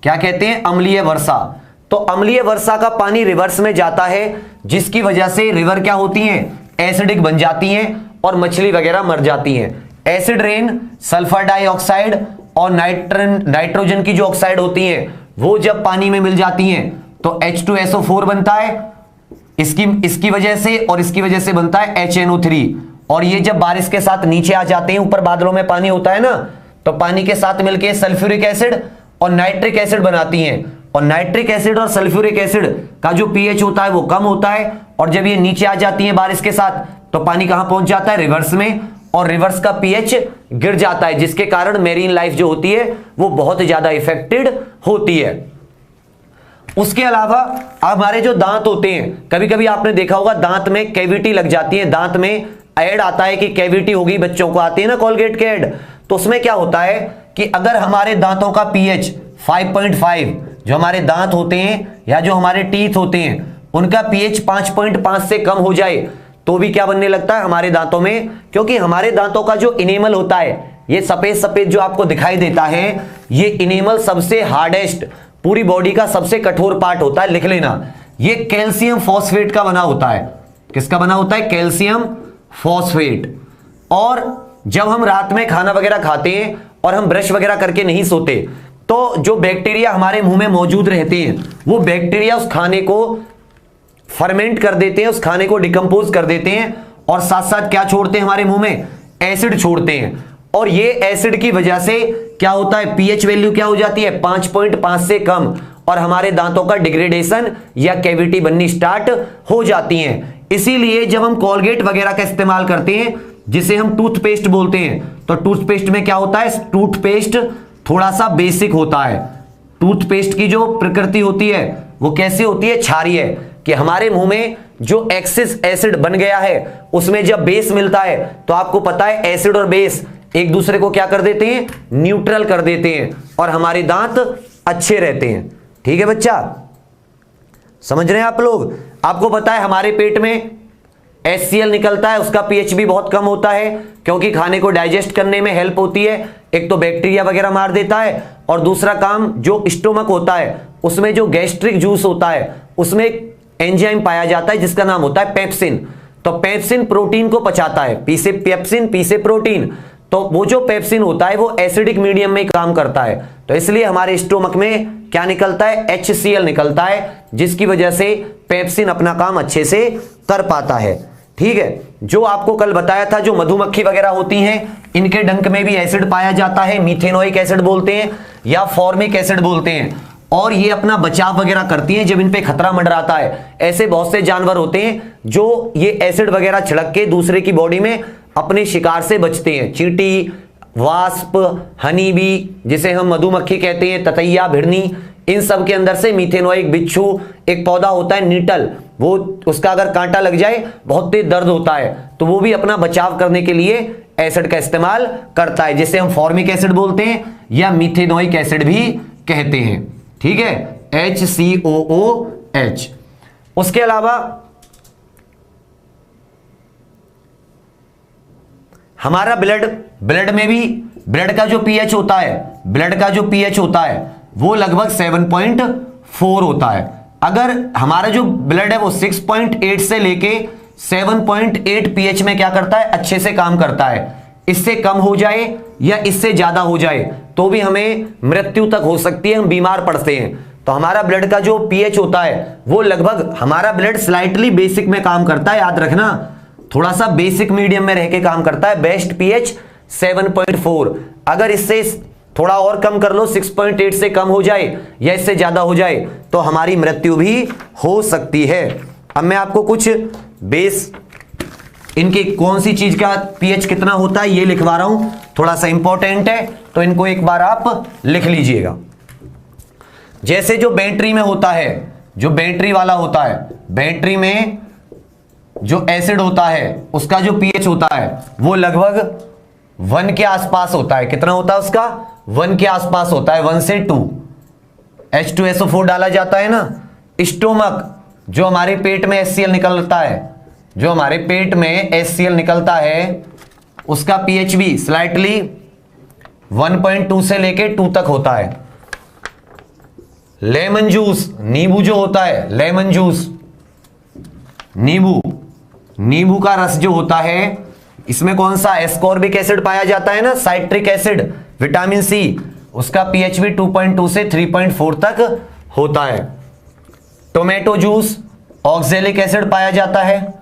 क्या कहते हैं, अम्लीय वर्षा। तो अम्लीय वर्षा का पानी रिवर्स में जाता है, जिसकी वजह से रिवर क्या होती हैं, एसिडिक बन जाती हैं और मछली वगैरह मर जाती हैं। एसिड रेन सल्फर डाइऑक्साइड और नाइट्रोजन की जो ऑक्साइड होती है वो जब पानी में मिल जाती हैं तो H2SO4 बनता है, इसकी वजह से, और इसकी वजह से बनता है HNO3। और ये जब बारिश के साथ नीचे आ जाते हैं, ऊपर बादलों में पानी होता है ना, तो पानी के साथ मिलके सल्फ्यूरिक एसिड और नाइट्रिक एसिड बनाती हैं। और नाइट्रिक एसिड और सल्फ्यूरिक एसिड का जो पीएच होता है वो कम होता है, और जब ये नीचे आ जाती हैं बारिश के साथ तो पानी कहां पहुंच जाता है, रिवर्स में, और रिवर्स का पीएच गिर जाता है, जिसके कारण मेरीन लाइफ जो होती है वो बहुत ज्यादा इफेक्टेड होती है। उसके अलावा हमारे जो दांत होते हैं, कभी कभी आपने देखा होगा दांत में कैविटी लग जाती है, दांत में ऐड आता है कि कैविटी होगी, बच्चों को आती है ना कोलगेट के ऐड। तो उसमें क्या होता है कि अगर हमारे दांतों का पीएच 5.5, जो हमारे दांत होते हैं या जो हमारे टीथ होते हैं उनका पीएच 5.5 से कम हो जाए तो भी क्या बनने लगता है हमारे दांतों में, क्योंकि हमारे दांतों का जो इनेमल होता है, ये सफेद सफेद जो आपको दिखाई देता है, ये इनेमल सबसे हार्डेस्ट, पूरी बॉडी का सबसे कठोर पार्ट होता है। लिख लेना, ये कैल्शियम फॉस्फेट का बना होता है। किसका बना होता है, कैल्शियम फॉस्फेट। और जब हम रात में खाना वगैरह खाते हैं और हम ब्रश वगैरह करके नहीं सोते, तो जो बैक्टीरिया हमारे मुंह में मौजूद रहते हैं वो बैक्टीरिया उस खाने को फर्मेंट कर देते हैं, उस खाने को डिकम्पोज कर देते हैं, और साथ साथ क्या छोड़ते हैं हमारे मुंह में, एसिड छोड़ते हैं। और ये एसिड की वजह से क्या होता है, पीएच वैल्यू क्या हो जाती है, 5.5 से कम, और हमारे दांतों का डिग्रेडेशन या कैविटी बननी स्टार्ट हो जाती है। इसीलिए जब हम कोलगेट वगैरह का इस्तेमाल करते हैं, जिसे हम टूथपेस्ट बोलते हैं, तो टूथपेस्ट में क्या होता है, टूथपेस्ट थोड़ा सा बेसिक होता है। टूथपेस्ट की जो प्रकृति होती है वो कैसी होती है, क्षारीय है, कि हमारे मुंह में जो एक्सेस एसिड बन गया है उसमें जब बेस मिलता है तो आपको पता है एसिड और बेस एक दूसरे को क्या कर देते हैं, न्यूट्रल कर देते हैं, और हमारे दांत अच्छे रहते हैं। ठीक है बच्चा, समझ रहे हैं आप लोग। आपको पता है हमारे पेट में HCl निकलता है, उसका पीएच भी बहुत कम होता है, क्योंकि खाने को डाइजेस्ट करने में हेल्प होती है। एक तो बैक्टीरिया वगैरह मार देता है, और दूसरा काम जो स्टोमक होता है उसमें जो गैस्ट्रिक जूस होता है उसमें एक एंजाइम पाया जाता है जिसका नाम होता है पेप्सिन। तो पेप्सिन प्रोटीन को पचाता है, पी से पेप्सिन, पी से प्रोटीन। तो वो जो पेप्सिन होता है वो एसिडिक मीडियम में काम करता है, तो इसलिए हमारे स्टोमक में क्या निकलता है, HCl निकलता है, जिसकी वजह से पेप्सिन अपना काम अच्छे से कर पाता है। ठीक है, जो आपको कल बताया था, जो मधुमक्खी वगैरह होती हैं, इनके डंक में भी एसिड पाया जाता है, मीथेनोइक एसिड बोलते हैं या फॉर्मिक एसिड बोलते हैं, और ये अपना बचाव वगैरह करती हैं जब इन पे खतरा मंडराता है। ऐसे बहुत से जानवर होते हैं जो ये एसिड वगैरह छिड़क के दूसरे की बॉडी में अपने शिकार से बचते हैं। चींटी, वास्प, हनी बी, जिसे हम मधुमक्खी कहते हैं, ततैया, भिड़नी, इन सब के अंदर से मीथेनोइक, बिच्छू, एक पौधा होता है नीटल, वो उसका अगर कांटा लग जाए बहुत तेज दर्द होता है, तो वो भी अपना बचाव करने के लिए एसिड का इस्तेमाल करता है, जिसे हम फॉर्मिक एसिड बोलते हैं या मीथेनोइक एसिड भी कहते हैं। ठीक है, HCOOH। उसके अलावा हमारा ब्लड में भी ब्लड का जो पीएच होता है वो लगभग 7.4 होता है। अगर हमारा जो ब्लड है वो 6.8 से लेके 7.8 पीएच में क्या करता है, अच्छे से काम करता है। इससे कम हो जाए या इससे ज्यादा हो जाए तो भी हमें मृत्यु तक हो सकती है, हम बीमार पड़ते हैं। तो हमारा ब्लड का जो पीएच होता है वो लगभग, हमारा ब्लड स्लाइटली बेसिक में काम करता है, याद रखना, थोड़ा सा बेसिक मीडियम में रह के काम करता है। Best pH 7.4। अगर इससे थोड़ा और कम कर लो, 6.8 से कम हो जाए या इससे ज्यादा हो जाए तो हमारी मृत्यु भी हो सकती है। अब मैं आपको कुछ बेस, इनकी कौन सी चीज का पीएच कितना होता है ये लिखवा रहा हूं, थोड़ा सा इंपॉर्टेंट है, तो इनको एक बार आप लिख लीजिएगा। जैसे जो बैटरी में होता है, जो बैटरी वाला होता है, बैटरी में जो एसिड होता है उसका जो पीएच होता है वो लगभग 1 के आसपास होता है। कितना होता है उसका? 1 के आसपास होता है, 1 से 2। H2SO4 डाला जाता है ना। स्टोमक, जो हमारे पेट में HCl निकलता है, उसका पीएच भी स्लाइटली 1.2 से लेके 2 तक होता है। लेमन जूस, नींबू जो होता है, लेमन जूस, नींबू का रस जो होता है, इसमें कौन सा एस्कॉर्बिक एसिड पाया जाता है ना, साइट्रिक एसिड, विटामिन सी, उसका पीएच भी 2.2 से 3.4 तक होता है। टोमेटो जूस, ऑक्जेलिक एसिड पाया जाता है।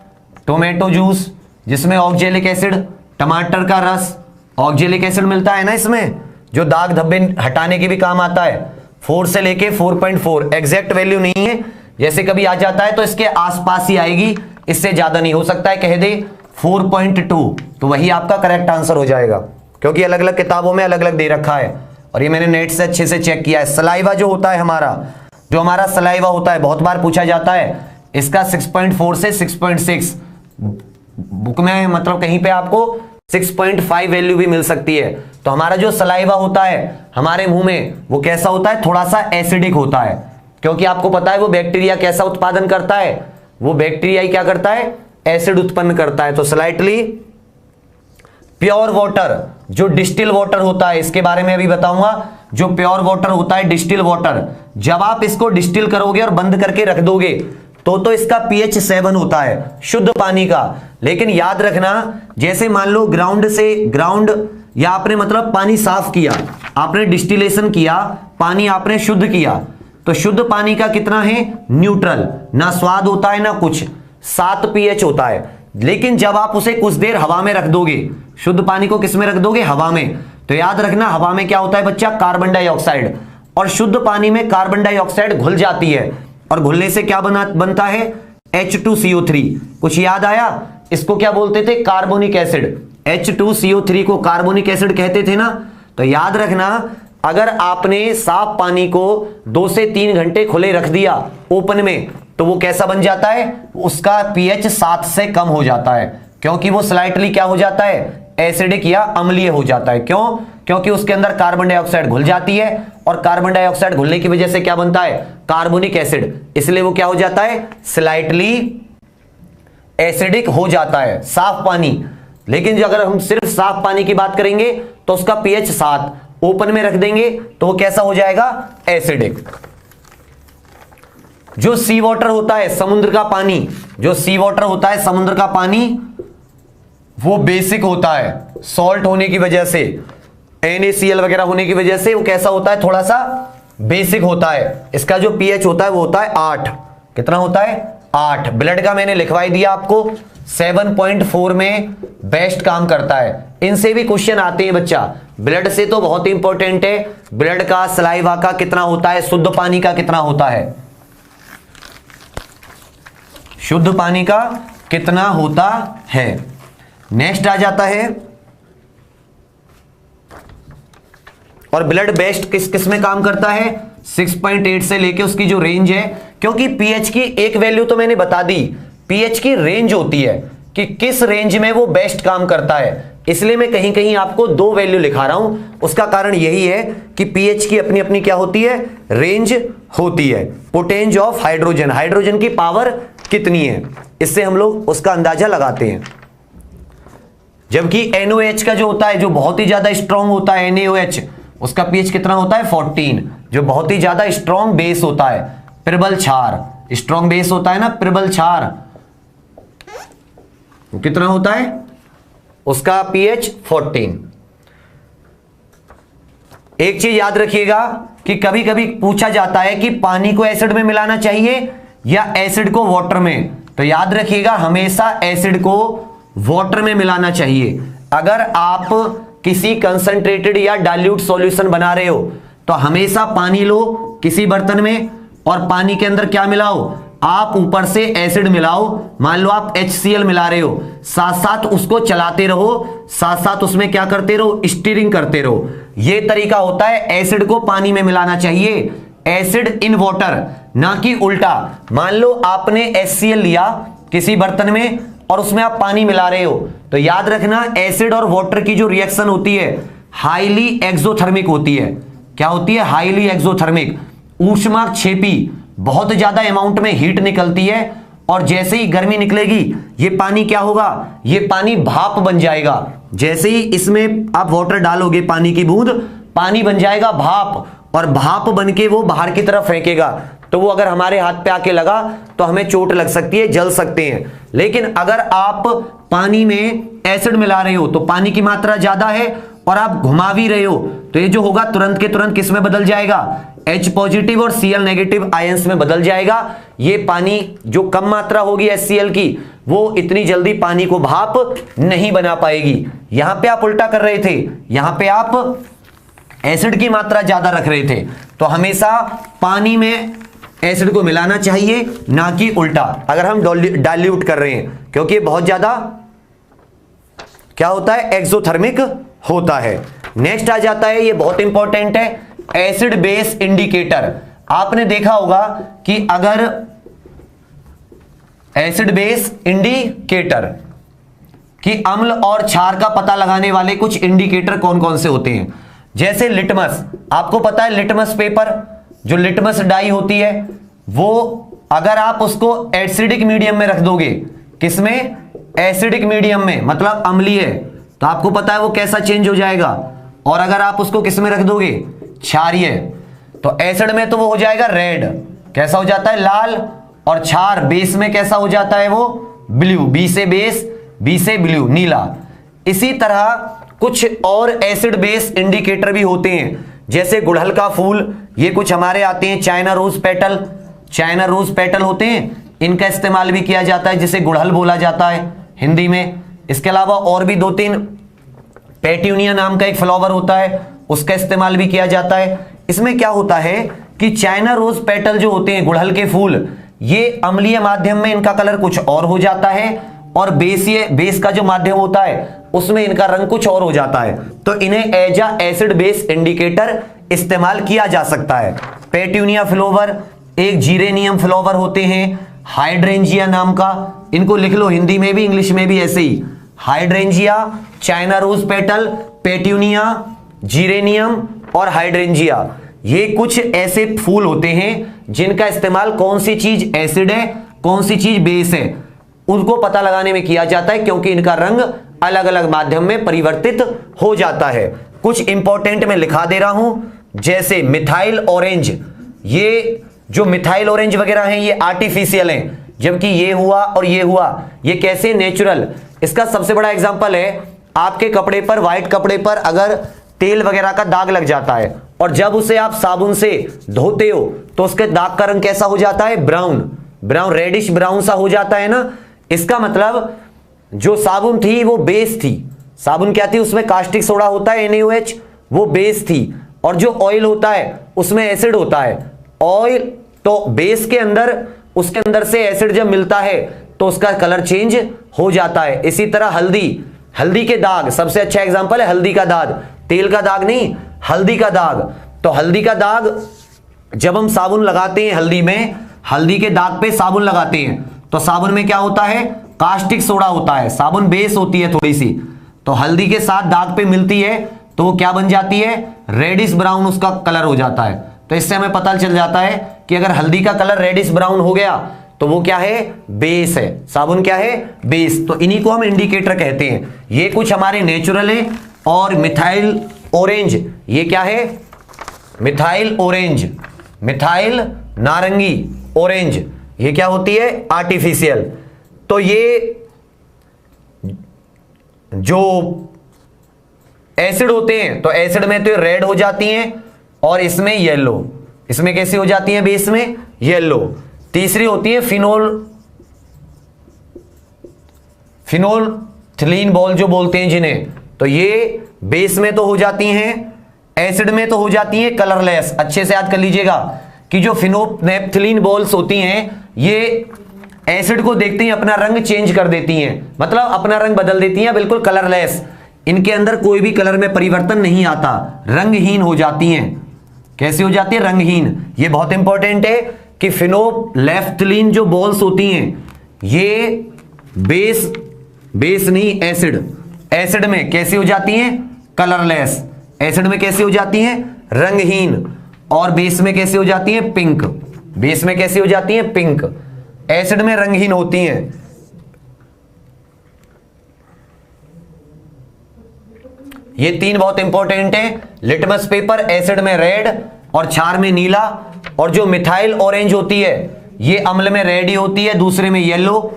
टोमेटो जूस जिसमें ऑक्जेलिक एसिड, टमाटर का रस, ऑक्जेलिक एसिड मिलता है ना इसमें, जो दाग धब्बे हटाने के भी काम आता है। 4 से लेके 4.4, एग्जैक्ट वैल्यू नहीं है, जैसे कभी आ जाता है तो इसके आसपास ही आएगी, इससे ज्यादा नहीं हो सकता है। कह दे 4.2 तो वही आपका करेक्ट आंसर हो जाएगा, क्योंकि अलग अलग किताबों में अलग अलग दे रखा है और ये मैंने नेट से अच्छे से चेक किया है। सलाइवा जो होता है हमारा, जो हमारा सलाइवा होता है, बहुत बार पूछा जाता है, इसका 6.4 से 6.6, बुक में मतलब कहीं पे आपको 6.5 वैल्यू भी मिल सकती है। तो हमारा जो सलाइवा होता है हमारे मुंह में, वो कैसा होता है, थोड़ा सा एसिडिक होता है, क्योंकि आपको पता है वो बैक्टीरिया कैसा उत्पादन करता है, वो बैक्टीरिया ही क्या करता है, एसिड उत्पन्न करता है। तो स्लाइटली प्योर वाटर, जो डिस्टिल वाटर होता है, इसके बारे में अभी बताऊंगा। जो प्योर वाटर होता है, डिस्टिल वाटर, जब आप इसको डिस्टिल करोगे और बंद करके रख दोगे तो इसका पीएच 7 होता है, शुद्ध पानी का। लेकिन याद रखना, जैसे मान लो ग्राउंड या आपने मतलब पानी साफ किया, आपने डिस्टिलेशन किया, पानी आपने शुद्ध किया, तो शुद्ध पानी का कितना है, न्यूट्रल, ना स्वाद होता है ना कुछ, 7 पीएच होता है। लेकिन जब आप उसे कुछ देर हवा में रख दोगे, शुद्ध पानी को किस में रख दोगे, हवा में, तो याद रखना हवा में क्या होता है बच्चा, कार्बन डाइऑक्साइड, और शुद्ध पानी में कार्बन डाइऑक्साइड घुल जाती है, और घुलने से क्या बनता है, H2CO3। कुछ याद आया? इसको क्या बोलते थे, कार्बोनिक एसिड। H2CO3 को कार्बोनिक एसिड कहते थे ना। तो याद रखना, अगर आपने साफ पानी को 2 से 3 घंटे खुले रख दिया ओपन में, तो वो कैसा बन जाता है, उसका पीएच 7 से कम हो जाता है, क्योंकि वो स्लाइटली क्या हो जाता है, एसिडिक या अम्लीय हो जाता है। क्यों? क्योंकि उसके अंदर कार्बन डाइऑक्साइड घुल जाती है, और कार्बन डाइऑक्साइड घुलने की वजह से क्या बनता है, कार्बोनिक एसिड, इसलिए वो क्या हो जाता है, स्लाइटली एसिडिक हो जाता है साफ पानी। लेकिन अगर हम सिर्फ साफ पानी की बात करेंगे तो उसका पीएच 7, ओपन में रख देंगे तो वो कैसा हो जाएगा, एसिडिक। जो सी वाटर होता है, समुद्र का पानी, जो सी वाटर होता है समुद्र का पानी, वो बेसिक होता है, सॉल्ट होने की वजह से। NaCl वगैरह होने की वजह से वो कैसा होता है, थोड़ा सा बेसिक होता है। इसका जो pH होता है वो होता है 8। कितना होता है? 8। ब्लड का मैंने लिखवाई दिया आपको, 7.4 में बेस्ट काम करता है। इनसे भी क्वेश्चन आते हैं बच्चा, ब्लड से तो बहुत इंपॉर्टेंट है। ब्लड का, सलाइवा का कितना होता है, शुद्ध पानी का कितना होता है, शुद्ध पानी का कितना होता है। नेक्स्ट आ जाता है, और ब्लड बेस्ट किस किस में काम करता है, 6.8 से लेके उसकी जो रेंज है, क्योंकि पीएच की एक वैल्यू तो मैंने बता दी, पीएच की रेंज होती है कि किस रेंज में वो बेस्ट काम करता है। इसलिए मैं कहीं कहीं आपको 2 वैल्यू लिखा रहा हूं। उसका कारण यही है कि पीएच की अपनी अपनी क्या होती है, रेंज होती है। पोटेंज ऑफ हाइड्रोजन, हाइड्रोजन की पावर कितनी है, इससे हम लोग उसका अंदाजा लगाते हैं। जबकि NaOH का जो होता है, जो बहुत ही ज्यादा स्ट्रॉन्ग होता है, NaOH, उसका पीएच कितना होता है, 14, जो बहुत ही ज्यादा स्ट्रॉन्ग बेस होता है। प्रबल क्षार, स्ट्रॉन्ग बेस होता है ना, प्रबल क्षार, कितना होता है, उसका पीएच 14। एक चीज याद रखिएगा कि कभी कभी पूछा जाता है कि पानी को एसिड में मिलाना चाहिए या एसिड को वाटर में, तो याद रखिएगा हमेशा एसिड को वाटर में मिलाना चाहिए। अगर आप किसी कंसंट्रेटेड या डाइल्यूट सॉल्यूशन बना रहे हो तो हमेशा पानी लो किसी बर्तन में, और पानी के अंदर क्या मिलाओ, आप ऊपर से एसिड मिलाओ। मान लो आप HCl मिला रहे हो, साथ साथ उसको चलाते रहो, साथ साथ उसमें क्या करते रहो, स्टीयरिंग करते रहो। यह तरीका होता है, एसिड को पानी में मिलाना चाहिए, एसिड इन वाटर, ना कि उल्टा। मान लो आपने HCl लिया किसी बर्तन में और उसमें आप पानी मिला रहे हो, तो याद रखना एसिड और वाटर की जो रिएक्शन होती है हाईली एक्सोथर्मिक होती है। क्या होती है, हाईली एक्सोथर्मिक, ऊष्माक्षेपी, बहुत ज्यादा अमाउंट में हीट निकलती है, और जैसे ही गर्मी निकलेगी ये पानी क्या होगा, ये पानी भाप बन जाएगा। जैसे ही इसमें आप वाटर डालोगे, पानी की बूंद, पानी बन जाएगा भाप, और भाप बन के वो बाहर की तरफ फेंकेगा। तो वो अगर हमारे हाथ पे आके लगा तो हमें चोट लग सकती है, जल सकते हैं। लेकिन अगर आप पानी में एसिड मिला रहे हो तो पानी की मात्रा ज्यादा है और आप घुमा भी रहे हो, तो ये जो होगा तुरंत के तुरंत किस में बदल जाएगा, H पॉजिटिव और Cl नेगेटिव आयंस में बदल जाएगा। ये पानी जो कम मात्रा होगी HCl की, वो इतनी जल्दी पानी को भाप नहीं बना पाएगी। यहां पे आप उल्टा कर रहे थे, यहां पे आप एसिड की मात्रा ज्यादा रख रहे थे, तो हमेशा पानी में एसिड को मिलाना चाहिए, ना कि उल्टा, अगर हम डाइल्यूट कर रहे हैं, क्योंकि बहुत ज्यादा क्या होता है, एक्सोथर्मिक होता है। नेक्स्ट आ जाता है, ये बहुत इंपॉर्टेंट है, एसिड बेस इंडिकेटर। आपने देखा होगा कि अगर एसिड बेस इंडिकेटर कि अम्ल और क्षार का पता लगाने वाले कुछ इंडिकेटर कौन कौन से होते हैं, जैसे लिटमस। आपको पता है लिटमस पेपर, जो लिटमस डाई होती है, वो अगर आप उसको एसिडिक मीडियम में रख दोगे, किसमें, एसिडिक मीडियम में, मतलब अम्लीय, तो आपको पता है वो कैसा चेंज हो जाएगा। और अगर आप उसको किस में रख दोगे, क्षारीय, तो एसिड में तो वो हो जाएगा रेड, कैसा हो जाता है, लाल, और क्षार बेस में कैसा हो जाता है, वो ब्लू, बी से बेस, बी से ब्लू, नीला। इसी तरह कुछ और एसिड बेस इंडिकेटर भी होते हैं, जैसे गुड़हल का फूल, ये कुछ हमारे आते हैं, China rose petal, China rose petal होते हैं, इनका इस्तेमाल भी किया जाता है, जिसे गुड़हल बोला जाता है हिंदी में। इसके अलावा और भी 2-3, पेट्यूनिया नाम का एक फ्लावर होता है, उसका इस्तेमाल भी किया जाता है। इसमें क्या होता है कि चाइना रोज पेटल जो होते हैं, गुड़हल के फूल, ये अम्लीय माध्यम में इनका कलर कुछ और हो जाता है, और बेस का जो माध्यम होता है उसमें इनका रंग कुछ और हो जाता है, तो इन्हें as a acid base indicator इस्तेमाल किया जा सकता है। पेट्यूनिया फ्लावर, एक जीरेनियम फ्लावर होते हैं, हाइड्रेंजिया नाम का, इनको लिख लो हिंदी में भी इंग्लिश में भी ऐसे ही, hydrangea, China rose petal, petunia, geranium और हाइड्रेंजिया। ये कुछ ऐसे फूल होते हैं जिनका इस्तेमाल कौन सी चीज एसिड है, कौन सी चीज बेस है, उनको पता लगाने में किया जाता है, क्योंकि इनका रंग अलग अलग माध्यम में परिवर्तित हो जाता है। कुछ इंपॉर्टेंट मैं लिखा दे रहा हूं, जैसे मिथाइल ऑरेंज, ये जो मिथाइल ऑरेंज वगैरह हैं ये आर्टिफिशियल हैं, जबकि ये हुआ और ये हुआ, ये कैसे, नेचुरल। इसका सबसे बड़ा एग्जांपल है, आपके कपड़े पर, व्हाइट कपड़े पर अगर तेल वगैरह का दाग लग जाता है, और जब उसे आप साबुन से धोते हो तो उसके दाग का रंग कैसा हो जाता है? ब्राउन, रेडिश ब्राउन सा हो जाता है ना। इसका मतलब जो साबुन थी वो बेस थी। साबुन क्या थी? उसमें कास्टिक सोडा होता है NaOH, वो बेस थी। और जो ऑयल होता है उसमें एसिड होता है। ऑयल तो बेस के अंदर, उसके अंदर से एसिड जब मिलता है तो उसका कलर चेंज हो जाता है। इसी तरह हल्दी के दाग, सबसे अच्छा एग्जांपल है हल्दी का दाग, तेल का दाग नहीं, हल्दी का दाग। तो हल्दी का दाग जब हम साबुन लगाते हैं, हल्दी के दाग पे साबुन लगाते हैं तो साबुन में क्या होता है? कास्टिक सोडा होता है। साबुन बेस होती है थोड़ी सी, तो हल्दी के साथ दाग पे मिलती है तो वो क्या बन जाती है? रेडिश ब्राउन उसका कलर हो जाता है। तो इससे हमें पता चल जाता है कि अगर हल्दी का कलर रेडिश ब्राउन हो गया तो वो क्या है? बेस है। साबुन क्या है? बेस। तो इन्हीं को हम इंडिकेटर कहते हैं। ये कुछ हमारे नेचुरल है। और मिथाइल ऑरेंज, ये क्या है? मिथाइल ऑरेंज, मिथाइल नारंगी ऑरेंज, ये क्या होती है? आर्टिफिशियल। तो ये जो एसिड होते हैं तो एसिड में तो रेड हो जाती हैं और इसमें येलो। इसमें कैसी हो जाती है? बेस में येलो। तीसरी होती है फिनोल्फ्थलीन बॉल जो बोलते हैं जिन्हें, तो ये बेस में तो हो जाती हैं, एसिड में तो हो जाती हैं कलरलेस। अच्छे से याद कर लीजिएगा कि जो फिनोल्फ्थलीन बॉल्स होती हैं ये एसिड को देखते ही अपना रंग चेंज कर देती हैं, मतलब अपना रंग बदल देती हैं, बिल्कुल कलरलेस। इनके अंदर कोई भी कलर में परिवर्तन नहीं आता, रंगहीन हो जाती हैं। कैसी हो जाती है? रंगहीन। ये बहुत इंपॉर्टेंट है कि फिनोल्फ्थलीन जो बॉल्स होती हैं ये बेस नहीं, एसिड में कैसी हो जाती हैं? कलरलेस। एसिड में कैसी हो जाती हैं? रंगहीन। और बेस में कैसी हो जाती हैं? पिंक। बेस में कैसी हो जाती हैं? पिंक। एसिड में रंगहीन होती हैं। ये तीन बहुत इंपॉर्टेंट है। लिटमस पेपर एसिड में रेड और क्षार में नीला, और जो मिथाइल ऑरेंज होती है ये अम्ल में रेड ही होती है, दूसरे में येलो।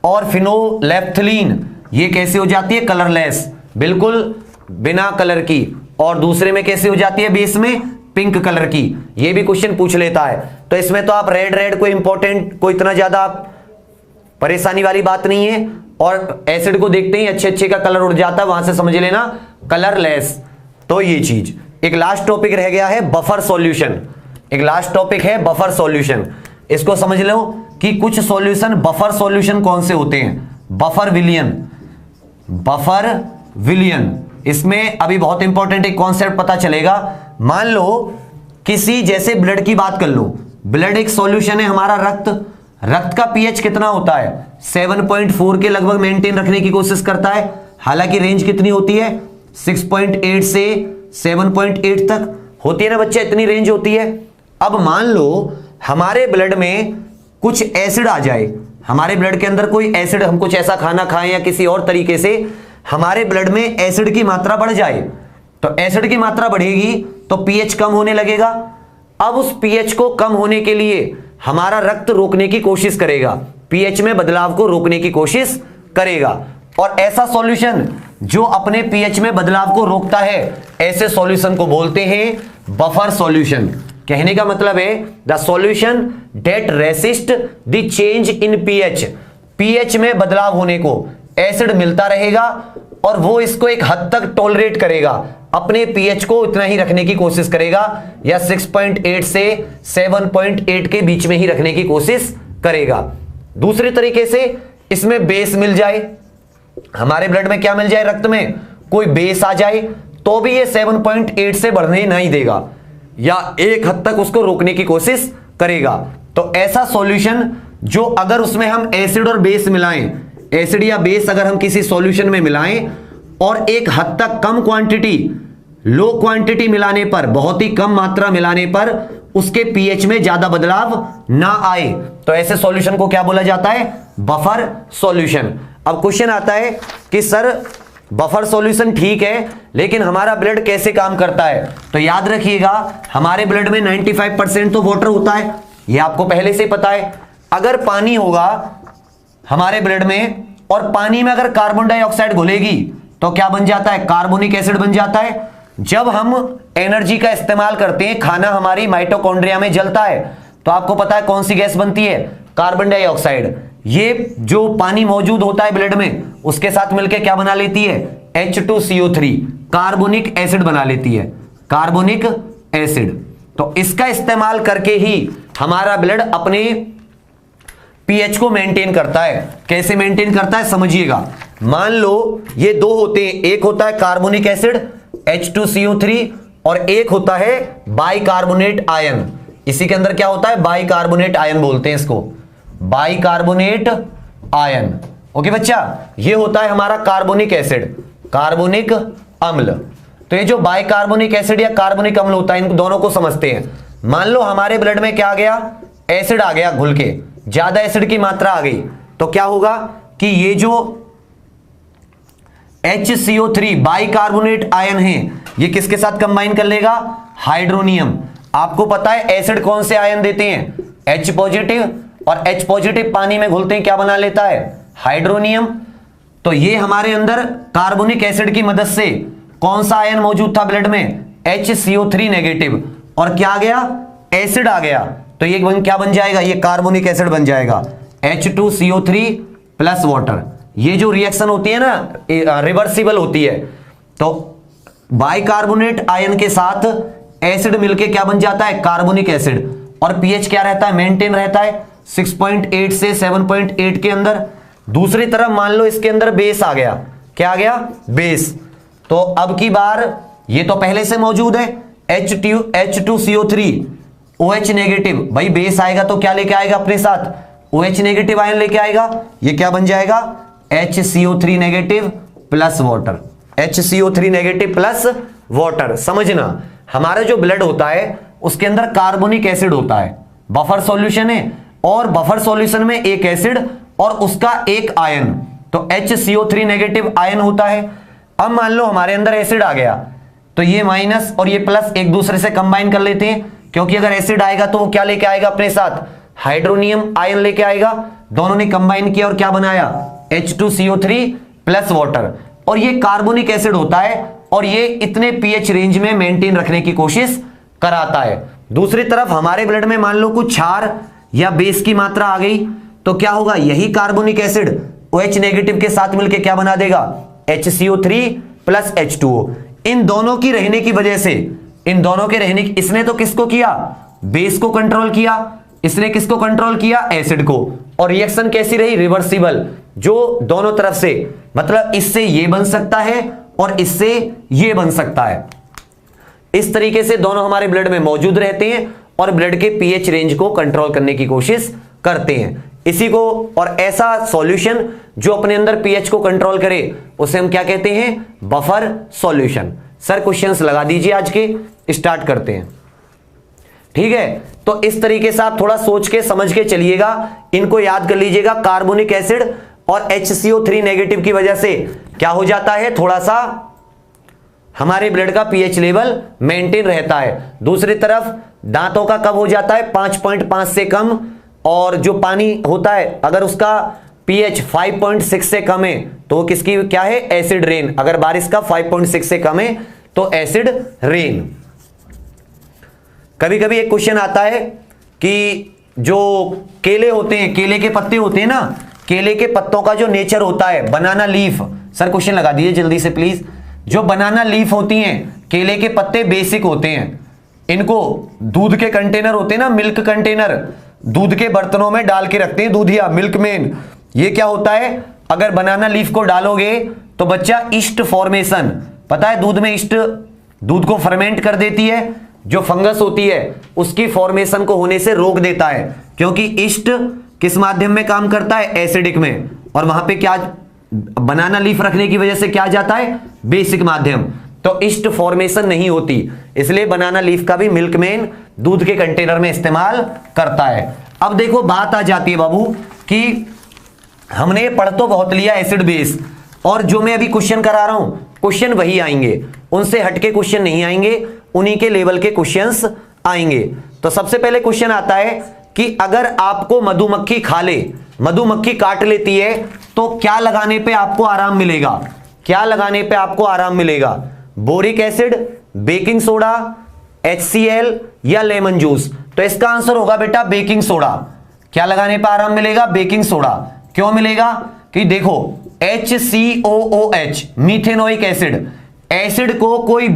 और फिनोल्फ्थलीन ये कैसी हो जाती है? कलरलेस, बिल्कुल बिना कलर की। और दूसरे में कैसी हो जाती है? बेस में पिंक कलर की। ये भी क्वेश्चन पूछ लेता है। तो इसमें तो आप रेड कोई इंपॉर्टेंट, कोई इतना ज्यादा परेशानी वाली बात नहीं है। और एसिड को देखते ही अच्छे का कलर उड़ जाता है, वहां से समझ लेना कलरलेस। तो ये चीज। एक लास्ट टॉपिक रह गया है बफर सॉल्यूशन। एक लास्ट टॉपिक है बफर सॉल्यूशन। इसको समझ लो कि कुछ सॉल्यूशन, बफर सॉल्यूशन कौन से होते हैं? बफर विलियन। इसमें अभी बहुत इंपॉर्टेंट एक कॉन्सेप्ट पता चलेगा। मान लो किसी, जैसे ब्लड की बात कर लो, ब्लड एक सॉल्यूशन है हमारा, रक्त का पीएच कितना होता है? 7.4 के लगभग मेंटेन रखने की कोशिश करता है। हालांकि रेंज कितनी होती है? 6.8 से 7.8 तक होती है ना बच्चे, इतनी रेंज होती है। अब मान लो हमारे ब्लड में कुछ एसिड आ जाए, हमारे ब्लड के अंदर कोई एसिड, हम कुछ ऐसा खाना खाएं या किसी और तरीके से हमारे ब्लड में एसिड की मात्रा बढ़ जाए, तो एसिड की मात्रा बढ़ेगी तो पीएच कम होने लगेगा। अब उस पीएच को कम होने के लिए हमारा रक्त रोकने की कोशिश करेगा, पीएच में बदलाव को रोकने की कोशिश करेगा। और ऐसा सॉल्यूशन जो अपने पीएच में बदलाव को रोकता है, ऐसे सॉल्यूशन को बोलते हैं बफर सॉल्यूशन। कहने का मतलब है the solution that resist the change in pH. PH में बदलाव होने को एसिड मिलता रहेगा और वो इसको एक हद तक टॉलरेट करेगा, अपने पीएच को इतना ही रखने की कोशिश करेगा, या 6.8 से 7.8 के बीच में ही रखने की कोशिश करेगा। दूसरे तरीके से इसमें बेस मिल जाए, हमारे ब्लड में क्या मिल जाए, रक्त में कोई बेस आ जाए, तो भी ये 7.8 से बढ़ने नहीं देगा, या एक हद तक उसको रोकने की कोशिश करेगा। तो ऐसा सॉल्यूशन जो अगर उसमें हम एसिड और बेस मिलाएं, एसिड या बेस अगर हम किसी सॉल्यूशन में मिलाएं और एक हद तक कम क्वांटिटी, लो क्वांटिटी मिलाने पर, बहुत ही कम मात्रा मिलाने पर उसके पीएच में ज्यादा बदलाव ना आए, तो ऐसे सॉल्यूशन को क्या बोला जाता है, बफर सॉल्यूशन। अब क्वेश्चन आता है कि सर बफर सॉल्यूशन ठीक है, लेकिन हमारा ब्लड कैसे काम करता है? तो याद रखिएगा हमारे ब्लड में 95% तो वाटर होता है, ये आपको पहले से पता है। अगर पानी होगा हमारे ब्लड में और पानी में अगर कार्बन डाइऑक्साइड घुलेगी तो क्या बन जाता है, कार्बोनिक एसिड बन जाता है। जब हम एनर्जी का इस्तेमाल करते हैं, खाना हमारी माइटोकॉन्ड्रिया में जलता है, तो आपको पता है कौन सी गैस बनती है? Carbon dioxide. ये जो पानी मौजूद होता है ब्लड में, उसके साथ मिलकर क्या बना लेती है? H2CO3, कार्बोनिक एसिड बना लेती है, कार्बोनिक एसिड। तो इसका इस्तेमाल करके ही हमारा ब्लड अपने पीएच को मेंटेन करता है। कैसे मेंटेन करता है समझिएगा। मान लो ये दो होते हैं, एक होता है कार्बोनिक एसिड H2CO3 और एक होता है बाइकार्बोनेट आयन। इसी के अंदर क्या होता है? बाइकार्बोनेट आयन बोलते हैं इसको, बाइकार्बोनेट आयन। ओके बच्चा, ये होता है हमारा कार्बोनिक एसिड, कार्बोनिक अम्ल। तो ये जो बाइकार्बोनिक एसिड या कार्बोनिक अम्ल होता है, इन दोनों को समझते हैं। मान लो हमारे ब्लड में क्या आ गया? एसिड आ गया घुल के, ज्यादा एसिड की मात्रा आ गई, तो क्या होगा कि ये जो HCO3 बाइकार्बोनेट आयन है, ये किसके साथ कंबाइन कर लेगा? हाइड्रोनियम। आपको पता है एसिड कौन से आयन देते हैं? H पॉजिटिव, और H पॉजिटिव पानी में घुलते हैं क्या बना लेता है? हाइड्रोनियम। तो ये हमारे अंदर कार्बोनिक एसिड की मदद से कौन सा आयन मौजूद था ब्लड में? HCO3 नेगेटिव, और क्या आ गया? एसिड आ गया। तो ये क्या बन जाएगा? ये कार्बोनिक एसिड बन जाएगा, H2CO3 प्लस वाटर। ये जो रिएक्शन होती है ना, रिवर्सिबल होती है। तो बाइकार्बोनेट आयन के साथ एसिड मिलके क्या बन जाता है? Carbonic acid. और पीएच क्या रहता है? मेंटेन रहता है 6.8 से 7.8 के अंदर। दूसरी तरफ मान लो इसके अंदर बेस आ गया। क्या आ गया? बेस। तो अब की बार ये तो पहले से मौजूद है, H2CO3 OH नेगेटिव। भाई बेस आएगा तो क्या लेके आएगा अपने साथ? OH नेगेटिव आयन लेके आएगा। ये क्या बन जाएगा? HCO3 negative plus water, HCO3 negative plus water. समझना, हमारा जो ब्लड होता है उसके अंदर कार्बोनिक एसिड होता है, बफर सॉल्यूशन है, और बफर सॉल्यूशन में एक एसिड और उसका एक आयन, तो HCO3 नेगेटिव आयन होता है। अब मान लो हमारे अंदर एसिड आ गया, तो ये माइनस और ये प्लस एक दूसरे से कंबाइन कर लेते हैं, क्योंकि अगर एसिड आएगा तो वो क्या लेके आएगा अपने साथ? हाइड्रोनियम आयन लेके आएगा। दोनों ने कंबाइन किया और क्या बनाया? H2CO3 plus water. और ये कार्बोनिक एसिड होता है, और ये इतने पीएच रेंज में मेंटेन रखने की कोशिश कराता है। दूसरी तरफ हमारे ब्लड में मान लो कुछ क्षार या बेस की मात्रा आ गई, तो क्या होगा? यही कार्बोनिक एसिड OH नेगेटिव के साथ मिलकर क्या बना देगा? HCO3 plus H2O। इन दोनों की रहने की वजह से, इन दोनों के रहने की, इसने तो किसको किया? बेस को कंट्रोल किया। इसने किसको कंट्रोल किया? एसिड को। और रिएक्शन कैसी रही? रिवर्सिबल, जो दोनों तरफ से, मतलब इससे ये बन सकता है और इससे ये बन सकता है। इस तरीके से दोनों हमारे ब्लड में मौजूद रहते हैं और ब्लड के पीएच रेंज को कंट्रोल करने की कोशिश करते हैं। इसी को, और ऐसा सॉल्यूशन जो अपने अंदर पीएच को कंट्रोल करे उसे हम क्या कहते हैं? Buffer solution. सर क्वेश्चंस लगा दीजिए आज के, स्टार्ट करते हैं। ठीक है, तो इस तरीके से आप थोड़ा सोच के समझ के चलिएगा, इनको याद कर लीजिएगा। कार्बोनिक एसिड और HCO3 नेगेटिव की वजह से क्या हो जाता है? थोड़ा सा हमारे ब्लड का पीएच लेवल मेंटेन रहता है। दूसरी तरफ दांतों का कब हो जाता है? 5.5 से कम। और जो पानी होता है अगर उसका पीएच 5.6 से कम है तो वो किसकी क्या है? Acid rain. अगर बारिश का 5.6 से कम है तो एसिड रेन। कभी कभी एक क्वेश्चन आता है कि जो केले होते हैं, केले के पत्ते होते हैं ना, केले के पत्तों का जो नेचर होता है, बनाना लीफ। सर क्वेश्चन लगा दीजिए जल्दी से प्लीज। जो बनाना लीफ होती हैं, केले के पत्ते बेसिक होते हैं। इनको दूध के कंटेनर होते हैं ना, मिल्क कंटेनर, दूध के बर्तनों में डाल के रखते हैं, दूधिया, मिल्क मैन। ये क्या होता है? अगर बनाना लीफ को डालोगे तो बच्चा ईस्ट फॉर्मेशन, पता है दूध में ईस्ट दूध को फर्मेंट कर देती है, जो फंगस होती है उसकी फॉर्मेशन को होने से रोक देता है, क्योंकि ईस्ट किस माध्यम में काम करता है? एसिडिक में। और वहां पे क्या बनाना लीफ रखने की वजह से क्या जाता है? बेसिक माध्यम। तो ईस्ट फॉर्मेशन नहीं होती, इसलिए बनाना लीफ का भी मिल्कमैन दूध के कंटेनर में इस्तेमाल करता है। अब देखो बात आ जाती है बाबू कि हमने पढ़ तो बहुत लिया एसिड बेस, और जो मैं अभी क्वेश्चन करा रहा हूं क्वेश्चन वही आएंगे, उनसे हटके क्वेश्चन नहीं आएंगे, उन्हीं के लेवल के क्वेश्चंस आएंगे। तो सबसे पहले क्वेश्चन आता है कि अगर आपको मधुमक्खी खा ले, मधुमक्खी काट लेती है, तो क्या लगाने पे आपको आराम मिलेगा? क्या लगाने पे आपको आराम मिलेगा? Boric acid, baking soda, HCl या लेमन जूस? तो इसका आंसर होगा बेटा बेकिंग सोडा। क्या लगाने पर आराम मिलेगा? Baking soda. क्यों मिलेगा? कि देखो HCOOH मीथेनोइक एसिड, एसिड को कोई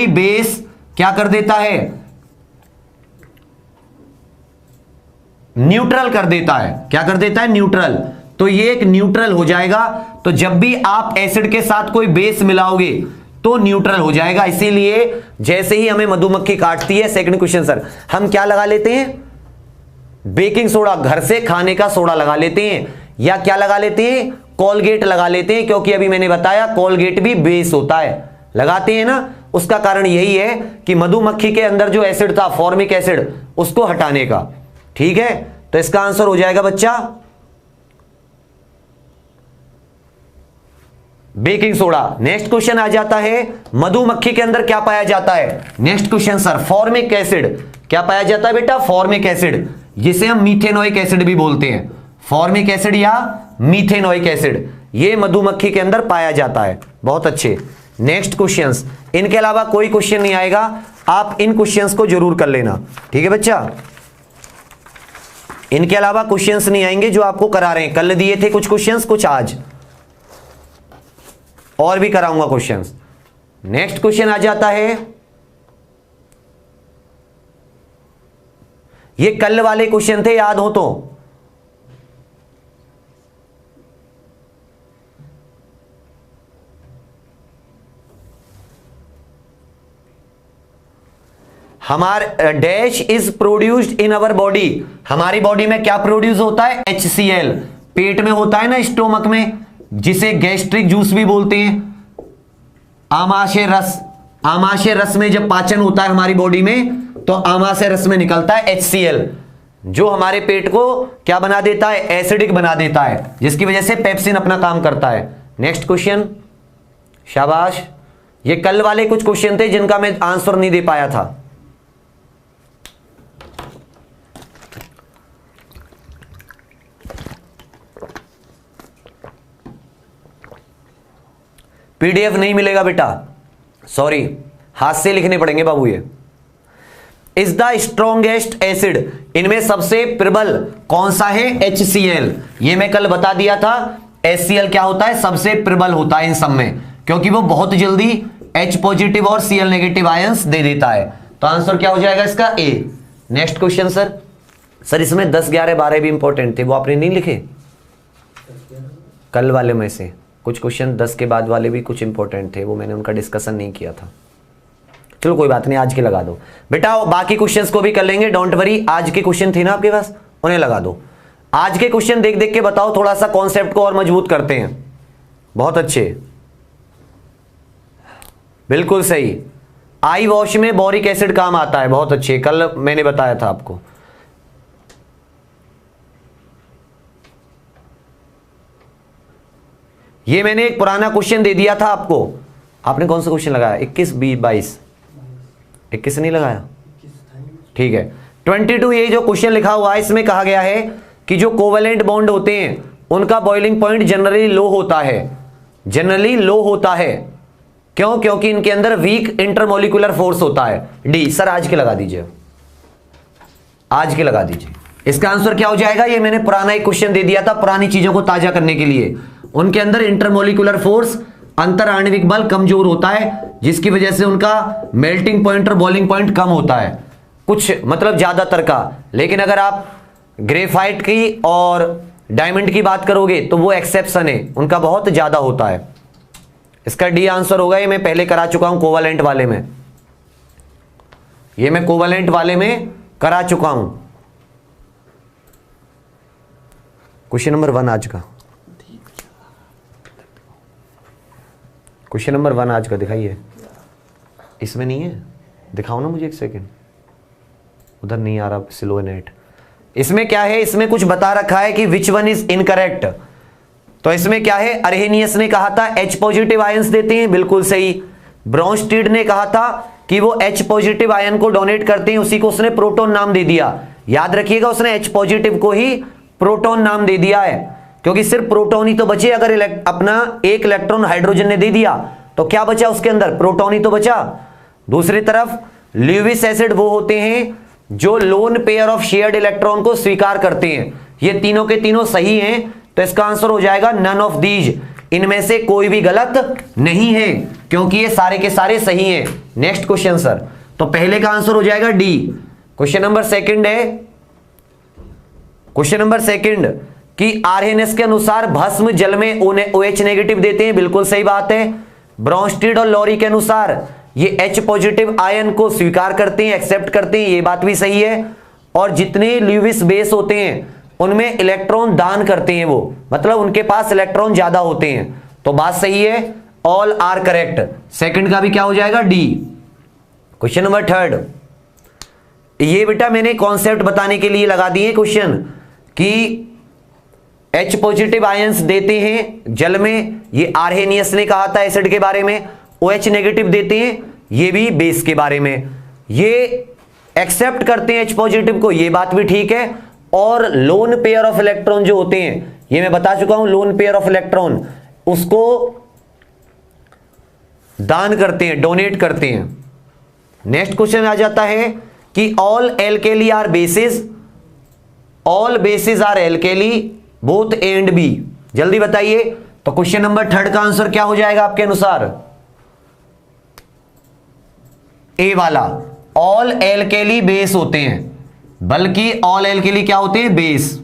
बेस क्या कर देता है? न्यूट्रल कर देता है। क्या कर देता है? न्यूट्रल। तो ये एक न्यूट्रल हो जाएगा। तो जब भी आप एसिड के साथ कोई बेस मिलाओगे तो न्यूट्रल हो जाएगा। इसीलिए जैसे ही हमें मधुमक्खी काटती है, सेकंड क्वेश्चन सर, हम क्या लगा लेते हैं? बेकिंग सोडा, घर से खाने का सोडा लगा लेते हैं, या क्या लगा लेते हैं? कोलगेट लगा लेते हैं, क्योंकि अभी मैंने बताया कोलगेट भी बेस होता है, लगाते हैं ना। उसका कारण यही है कि मधुमक्खी के अंदर जो एसिड था, फॉर्मिक एसिड, उसको हटाने का। ठीक है, तो इसका आंसर हो जाएगा बच्चा बेकिंग सोडा। नेक्स्ट क्वेश्चन आ जाता है, मधुमक्खी के अंदर क्या पाया जाता है? Next question sir, formic acid. क्या पाया जाता है बेटा? फॉर्मिक एसिड, जिसे हम मीथेनोइक एसिड भी बोलते हैं। फॉर्मिक एसिड या मीथेनोइक एसिड, ये मधुमक्खी के अंदर पाया जाता है। बहुत अच्छे। नेक्स्ट क्वेश्चंस, इनके अलावा कोई क्वेश्चन नहीं आएगा, आप इन क्वेश्चंस को जरूर कर लेना। ठीक है बच्चा, इनके अलावा क्वेश्चंस नहीं आएंगे जो आपको करा रहे हैं। कल दिए थे कुछ क्वेश्चंस, कुछ आज और भी कराऊंगा क्वेश्चंस। नेक्स्ट क्वेश्चन आ जाता है, ये कल वाले क्वेश्चन थे, याद हो तो। हमारे dash is produced in our body, हमारी बॉडी में क्या प्रोड्यूस होता है? HCl। पेट में होता है ना, स्टोमक में, जिसे गैस्ट्रिक जूस भी बोलते हैं। आमाशय रस, आमाशय रस में जब पाचन होता है हमारी बॉडी में, तो आमाशय रस में निकलता है HCl, जो हमारे पेट को क्या बना देता है? एसिडिक बना देता है, जिसकी वजह से पेप्सिन अपना काम करता है। नेक्स्ट क्वेश्चन, शाबाश। ये कल वाले कुछ क्वेश्चन थे जिनका मैं आंसर नहीं दे पाया था। PDF नहीं मिलेगा बेटा, सॉरी, हाथ से लिखने पड़ेंगे बाबू। ये इज द स्ट्रॉन्गेस्ट एसिड, इनमें सबसे प्रबल कौन सा है? HCl। ये मैं कल बता दिया था, HCl क्या होता है? सबसे प्रबल होता है इन सब में, क्योंकि वो बहुत जल्दी H पॉजिटिव और Cl नेगेटिव आयंस दे देता है। तो आंसर क्या हो जाएगा इसका? A। नेक्स्ट क्वेश्चन सर, इसमें 10, 11, 12 भी इंपॉर्टेंट थे, वो आपने नहीं लिखे कल वाले में से। कुछ क्वेश्चन 10 के बाद वाले भी कुछ इंपॉर्टेंट थे, वो मैंने उनका डिस्कशन नहीं किया था। चलो कोई बात नहीं, आज के लगा दो बेटा, बाकी क्वेश्चंस को भी कर लेंगे, डोंट वरी। आज के क्वेश्चन थे ना आपके पास, उन्हें लगा दो। आज के क्वेश्चन देख देख के बताओ, थोड़ा सा कॉन्सेप्ट को और मजबूत करते हैं। बहुत अच्छे, बिल्कुल सही। आई वॉश में बोरिक एसिड काम आता है, बहुत अच्छे, कल मैंने बताया था आपको। ये मैंने एक पुराना क्वेश्चन दे दिया था आपको। आपने कौन सा क्वेश्चन लगाया? 21, 22, 21 नहीं लगाया? ठीक है। 22 ये जो क्वेश्चन लिखा हुआ है, इसमें कहा गया है कि जो कोवेलेंट बॉन्ड होते हैं उनका बॉइलिंग पॉइंट जनरली लो होता है। जनरली लो होता है क्यों? क्योंकि इनके अंदर वीक इंटरमोलिकुलर फोर्स होता है। डी। सर आज के लगा दीजिए, आज के लगा दीजिए। इसका आंसर क्या हो जाएगा? ये मैंने पुराना एक क्वेश्चन दे दिया था, पुरानी चीजों को ताजा करने के लिए। उनके अंदर इंटरमोलिकुलर फोर्स, अंतर आणविक बल कमजोर होता है, जिसकी वजह से उनका मेल्टिंग पॉइंट और बॉइलिंग पॉइंट कम होता है, कुछ मतलब ज्यादातर का। लेकिन अगर आप ग्रेफाइट की और डायमंड की बात करोगे तो वो एक्सेप्शन है, उनका बहुत ज्यादा होता है। इसका डी आंसर होगा। ये मैं पहले करा चुका हूं कोवालेंट वाले में, ये मैं कोवालेंट वाले में करा चुका हूं। क्वेश्चन नंबर 1 आज का, क्वेश्चन नंबर 1 आज का दिखाइए। इसमें नहीं है, दिखाओ ना मुझे, एक सेकेंड, उधर नहीं आ रहा, स्लो नेट। इसमें क्या है? इसमें कुछ बता रखा है कि विच वन इज इनकरेक्ट। तो इसमें क्या है? अरहेनियस ने कहा था H पॉजिटिव आयंस देते हैं, बिल्कुल सही। ब्रोंस्टीड ने कहा था कि वो H पॉजिटिव आयन को डोनेट करते हैं, उसी को उसने प्रोटॉन नाम दे दिया। याद रखिएगा, उसने H पॉजिटिव को ही प्रोटॉन नाम दे दिया है, क्योंकि सिर्फ प्रोटॉन ही तो बचे। अगर अपना एक इलेक्ट्रॉन हाइड्रोजन ने दे दिया तो क्या बचा उसके अंदर, प्रोटॉन ही तो बचा। दूसरी तरफ ल्यूविस एसिड वो होते हैं जो lone pair of shared electron को स्वीकार करते हैं। ये तीनों के तीनों सही हैं, तो इसका आंसर हो जाएगा नन ऑफ दीज, इनमें से कोई भी गलत नहीं है, क्योंकि ये सारे के सारे सही हैं। नेक्स्ट क्वेश्चन सर, तो पहले का आंसर हो जाएगा डी। क्वेश्चन नंबर सेकंड है, क्वेश्चन नंबर सेकंड कि आर्हेनेस के अनुसार भस्म जल में OH नेगेटिव देते हैं, बिल्कुल सही बात है। ब्रॉन्स्टीड और लॉरी के अनुसार ये H पॉजिटिव आयन को स्वीकार करते हैं, एक्सेप्ट करते हैं, ये बात भी सही है। और जितने ल्यूविस बेस होते हैं उनमें इलेक्ट्रॉन दान करते हैं वो, मतलब उनके पास इलेक्ट्रॉन ज्यादा होते हैं, तो बात सही है, ऑल आर करेक्ट। सेकंड का भी क्या हो जाएगा, डी। क्वेश्चन नंबर थर्ड, ये बेटा मैंने कॉन्सेप्ट बताने के लिए लगा दिए क्वेश्चन कि H पॉजिटिव आयंस देते हैं जल में, ये आर्हेनियस ने कहा था एसिड के बारे में। OH नेगेटिव देते हैं, ये भी बेस के बारे में। ये एक्सेप्ट करते हैं H पॉजिटिव को, ये बात भी ठीक है। और लोन पेयर ऑफ इलेक्ट्रॉन जो होते हैं, ये मैं बता चुका हूं, लोन पेयर ऑफ इलेक्ट्रॉन उसको दान करते हैं, डोनेट करते हैं। नेक्स्ट क्वेश्चन आ जाता है कि all alkali are bases, all bases are alkali both A and B. जल्दी बताइए, तो क्वेश्चन नंबर थर्ड का आंसर क्या हो जाएगा आपके अनुसार, ए वाला। ऑल एल्केली बेस होते हैं, बल्कि ऑल एल्केली क्या होते हैं, बेस।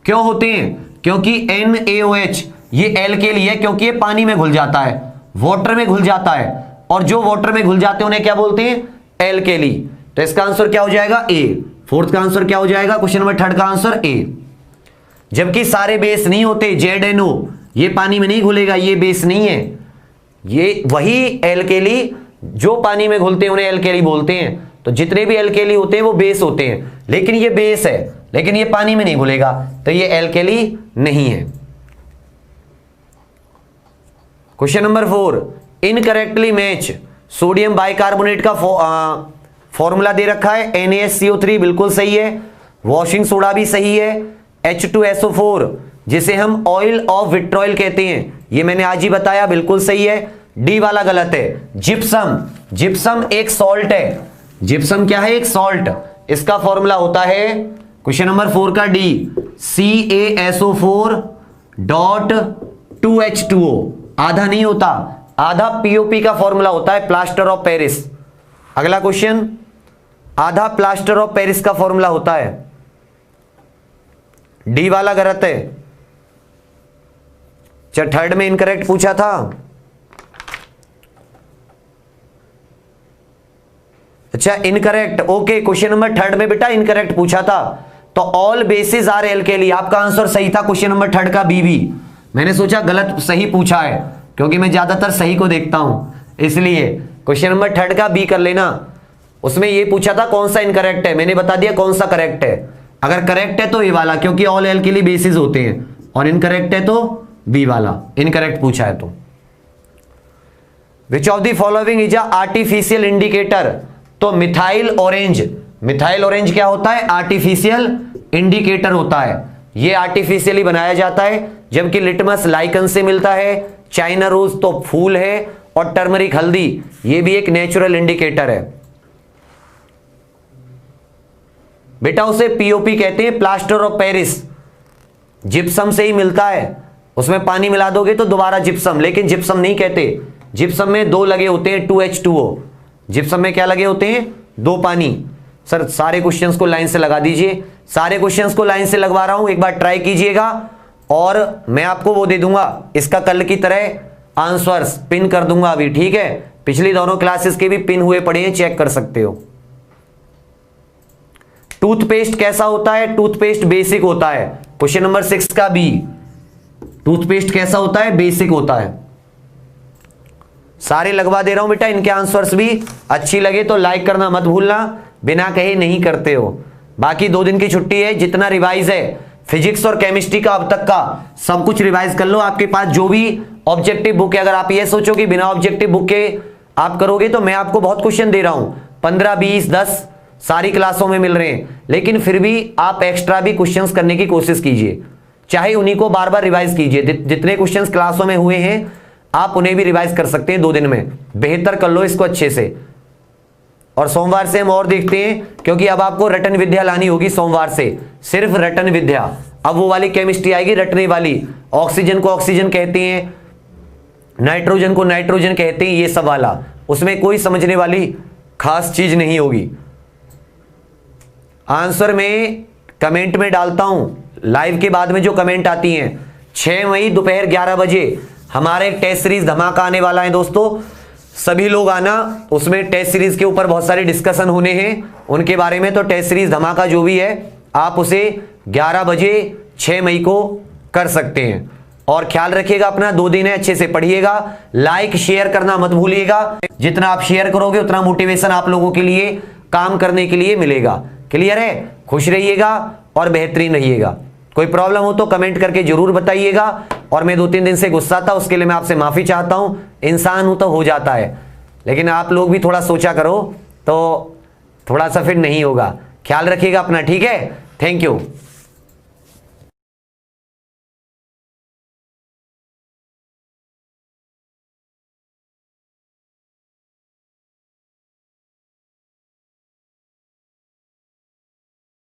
क्यों होते हैं, क्योंकि NaOH ये एल्केली है, क्योंकि ये पानी में घुल जाता है, वाटर में घुल जाता है, और जो वाटर में घुल जाते हैं उन्हें क्या बोलते हैं, एल्केली। तो इसका आंसर क्या हो जाएगा, ए। फोर्थ का आंसर क्या हो जाएगा, क्वेश्चन नंबर थर्ड का आंसर ए। जबकि सारे बेस नहीं होते, ZNO ये पानी में नहीं घुलेगा, ये बेस नहीं है, ये वही एल्केली जो पानी में घुलते हैं उन्हें एल्केली बोलते हैं। तो जितने भी एल्केली होते हैं वो बेस होते हैं, लेकिन ये बेस है, लेकिन ये पानी में नहीं घुलेगा, तो ये एल्केली नहीं है। Question number 4, incorrectly match sodium bicarbonate का फॉर्मूला दे रखा है, NaSCO3 बिल्कुल सही है, वॉशिंग सोडा भी सही है, H2SO4 जिसे हम ऑयल ऑफ विट्रॉयल कहते हैं, ये मैंने आज ही बताया, बिल्कुल सही है। डी वाला गलत है। जिप्सम, जिप्सम एक सॉल्ट है, जिप्सम क्या है, एक सॉल्ट, इसका फॉर्मूला होता है क्वेश्चन नंबर 4 का डी, CaSO4.2H2O। आधा नहीं होता, आधा POP का फॉर्मूला होता है, प्लास्टर ऑफ पेरिस। अगला क्वेश्चन, आधा प्लास्टर ऑफ पेरिस का फॉर्मूला होता है, डी वाला गलत है। अच्छा, थर्ड में इनकरेक्ट पूछा था, अच्छा incorrect, okay. Question number third में बेटा इनकरेक्ट पूछा था, तो ऑल बेसिस आर एल्केली, आपका आंसर सही था क्वेश्चन नंबर थर्ड का बी भी। मैंने सोचा गलत सही पूछा है, क्योंकि मैं ज्यादातर सही को देखता हूं, इसलिए क्वेश्चन नंबर थर्ड का बी कर लेना। उसमें ये पूछा था कौन सा इनकरेक्ट है, मैंने बता दिया कौन सा करेक्ट है। अगर करेक्ट है तो ए वाला, क्योंकि ऑल एल्केली बेसिस होते हैं, और इनकरेक्ट है तो बी वाला, इनकरेक्ट पूछा है तो। Which of the following is a artificial indicator, तो मिथाइल ऑरेंज, मिथाइल ऑरेंज क्या होता है, आर्टिफिशियल इंडिकेटर होता है, ये आर्टिफिशियली बनाया जाता है। जबकि लिटमस लाइकन से मिलता है, चाइना रोज तो फूल है, और टर्मरिक हल्दी ये भी एक नेचुरल इंडिकेटर है। बेटा उसे POP कहते हैं, प्लास्टर ऑफ पेरिस, जिप्सम से ही मिलता है, उसमें पानी मिला दोगे तो दोबारा जिप्सम, लेकिन जिप्सम नहीं कहते, जिप्सम में दो लगे होते हैं 2H2O, जिप्सम में क्या लगे होते हैं, दो पानी। सर सारे क्वेश्चंस को लाइन से लगा दीजिए, सारे क्वेश्चंस को लाइन से लगवा रहा हूं, एक बार ट्राई कीजिएगा, और मैं आपको वो दे दूंगा इसका कल की तरह आंसर्स पिन कर दूंगा अभी, ठीक है। पिछली दोनों क्लासेस के भी पिन हुए पड़े हैं, चेक कर सकते हो। टूथपेस्ट कैसा होता है, टूथपेस्ट बेसिक होता है, क्वेश्चन नंबर 6 का बी। टूथपेस्ट कैसा होता है, बेसिक होता है। सारे लगवा दे रहा हूं बेटा, इनके आंसर्स भी अच्छी लगे तो लाइक करना मत भूलना, बिना कहे नहीं करते हो। बाकी 2 दिन की छुट्टी है, जितना रिवाइज है फिजिक्स और केमिस्ट्री का अब तक का सब कुछ रिवाइज कर लो। आपके पास जो भी ऑब्जेक्टिव बुक है, अगर आप ये सोचो कि बिना ऑब्जेक्टिव बुक के आप करोगे, तो मैं आपको बहुत क्वेश्चन दे रहा हूं, 15, 20, 10 सारी क्लासों में मिल रहे हैं, लेकिन फिर भी आप एक्स्ट्रा भी क्वेश्चंस करने की कोशिश कीजिए, चाहे उन्हीं को बार बार रिवाइज कीजिए। जितने क्वेश्चंस क्लासों में हुए हैं आप उन्हें भी रिवाइज कर सकते हैं 2 दिन में। बेहतर कर लो इसको अच्छे से। और सोमवार से हम और देखते हैं, क्योंकि अब आपको रटन विद्या लानी होगी सोमवार से, सिर्फ रटन विद्या। अब वो वाली केमिस्ट्री आएगी रटने वाली। ऑक्सीजन को ऑक्सीजन कहते हैं, नाइट्रोजन को नाइट्रोजन कहते हैं, ये सब वाला। उसमें कोई समझने वाली खास चीज नहीं होगी। आंसर में कमेंट में डालता हूं, लाइव के बाद में जो कमेंट आती हैं। 6 मई दोपहर 11 बजे हमारा एक टेस्ट सीरीज धमाका आने वाला है दोस्तों, सभी लोग आना। उसमें टेस्ट सीरीज के ऊपर बहुत सारे डिस्कशन होने हैं उनके बारे में। तो टेस्ट सीरीज धमाका जो भी है आप उसे 11 बजे 6 मई को कर सकते हैं। और ख्याल रखिएगा अपना, 2 दिन है, अच्छे से पढ़िएगा। लाइक शेयर करना मत भूलिएगा। जितना आप शेयर करोगे उतना मोटिवेशन आप लोगों के लिए काम करने के लिए मिलेगा। क्लियर है? खुश रहिएगा और बेहतरीन रहिएगा। कोई प्रॉब्लम हो तो कमेंट करके जरूर बताइएगा। और मैं 2-3 दिन से गुस्सा था, उसके लिए मैं आपसे माफी चाहता हूं। इंसान हूं तो हो जाता है, लेकिन आप लोग भी थोड़ा सोचा करो तो थोड़ा सा फिर नहीं होगा। ख्याल रखिएगा अपना, ठीक है? Thank you.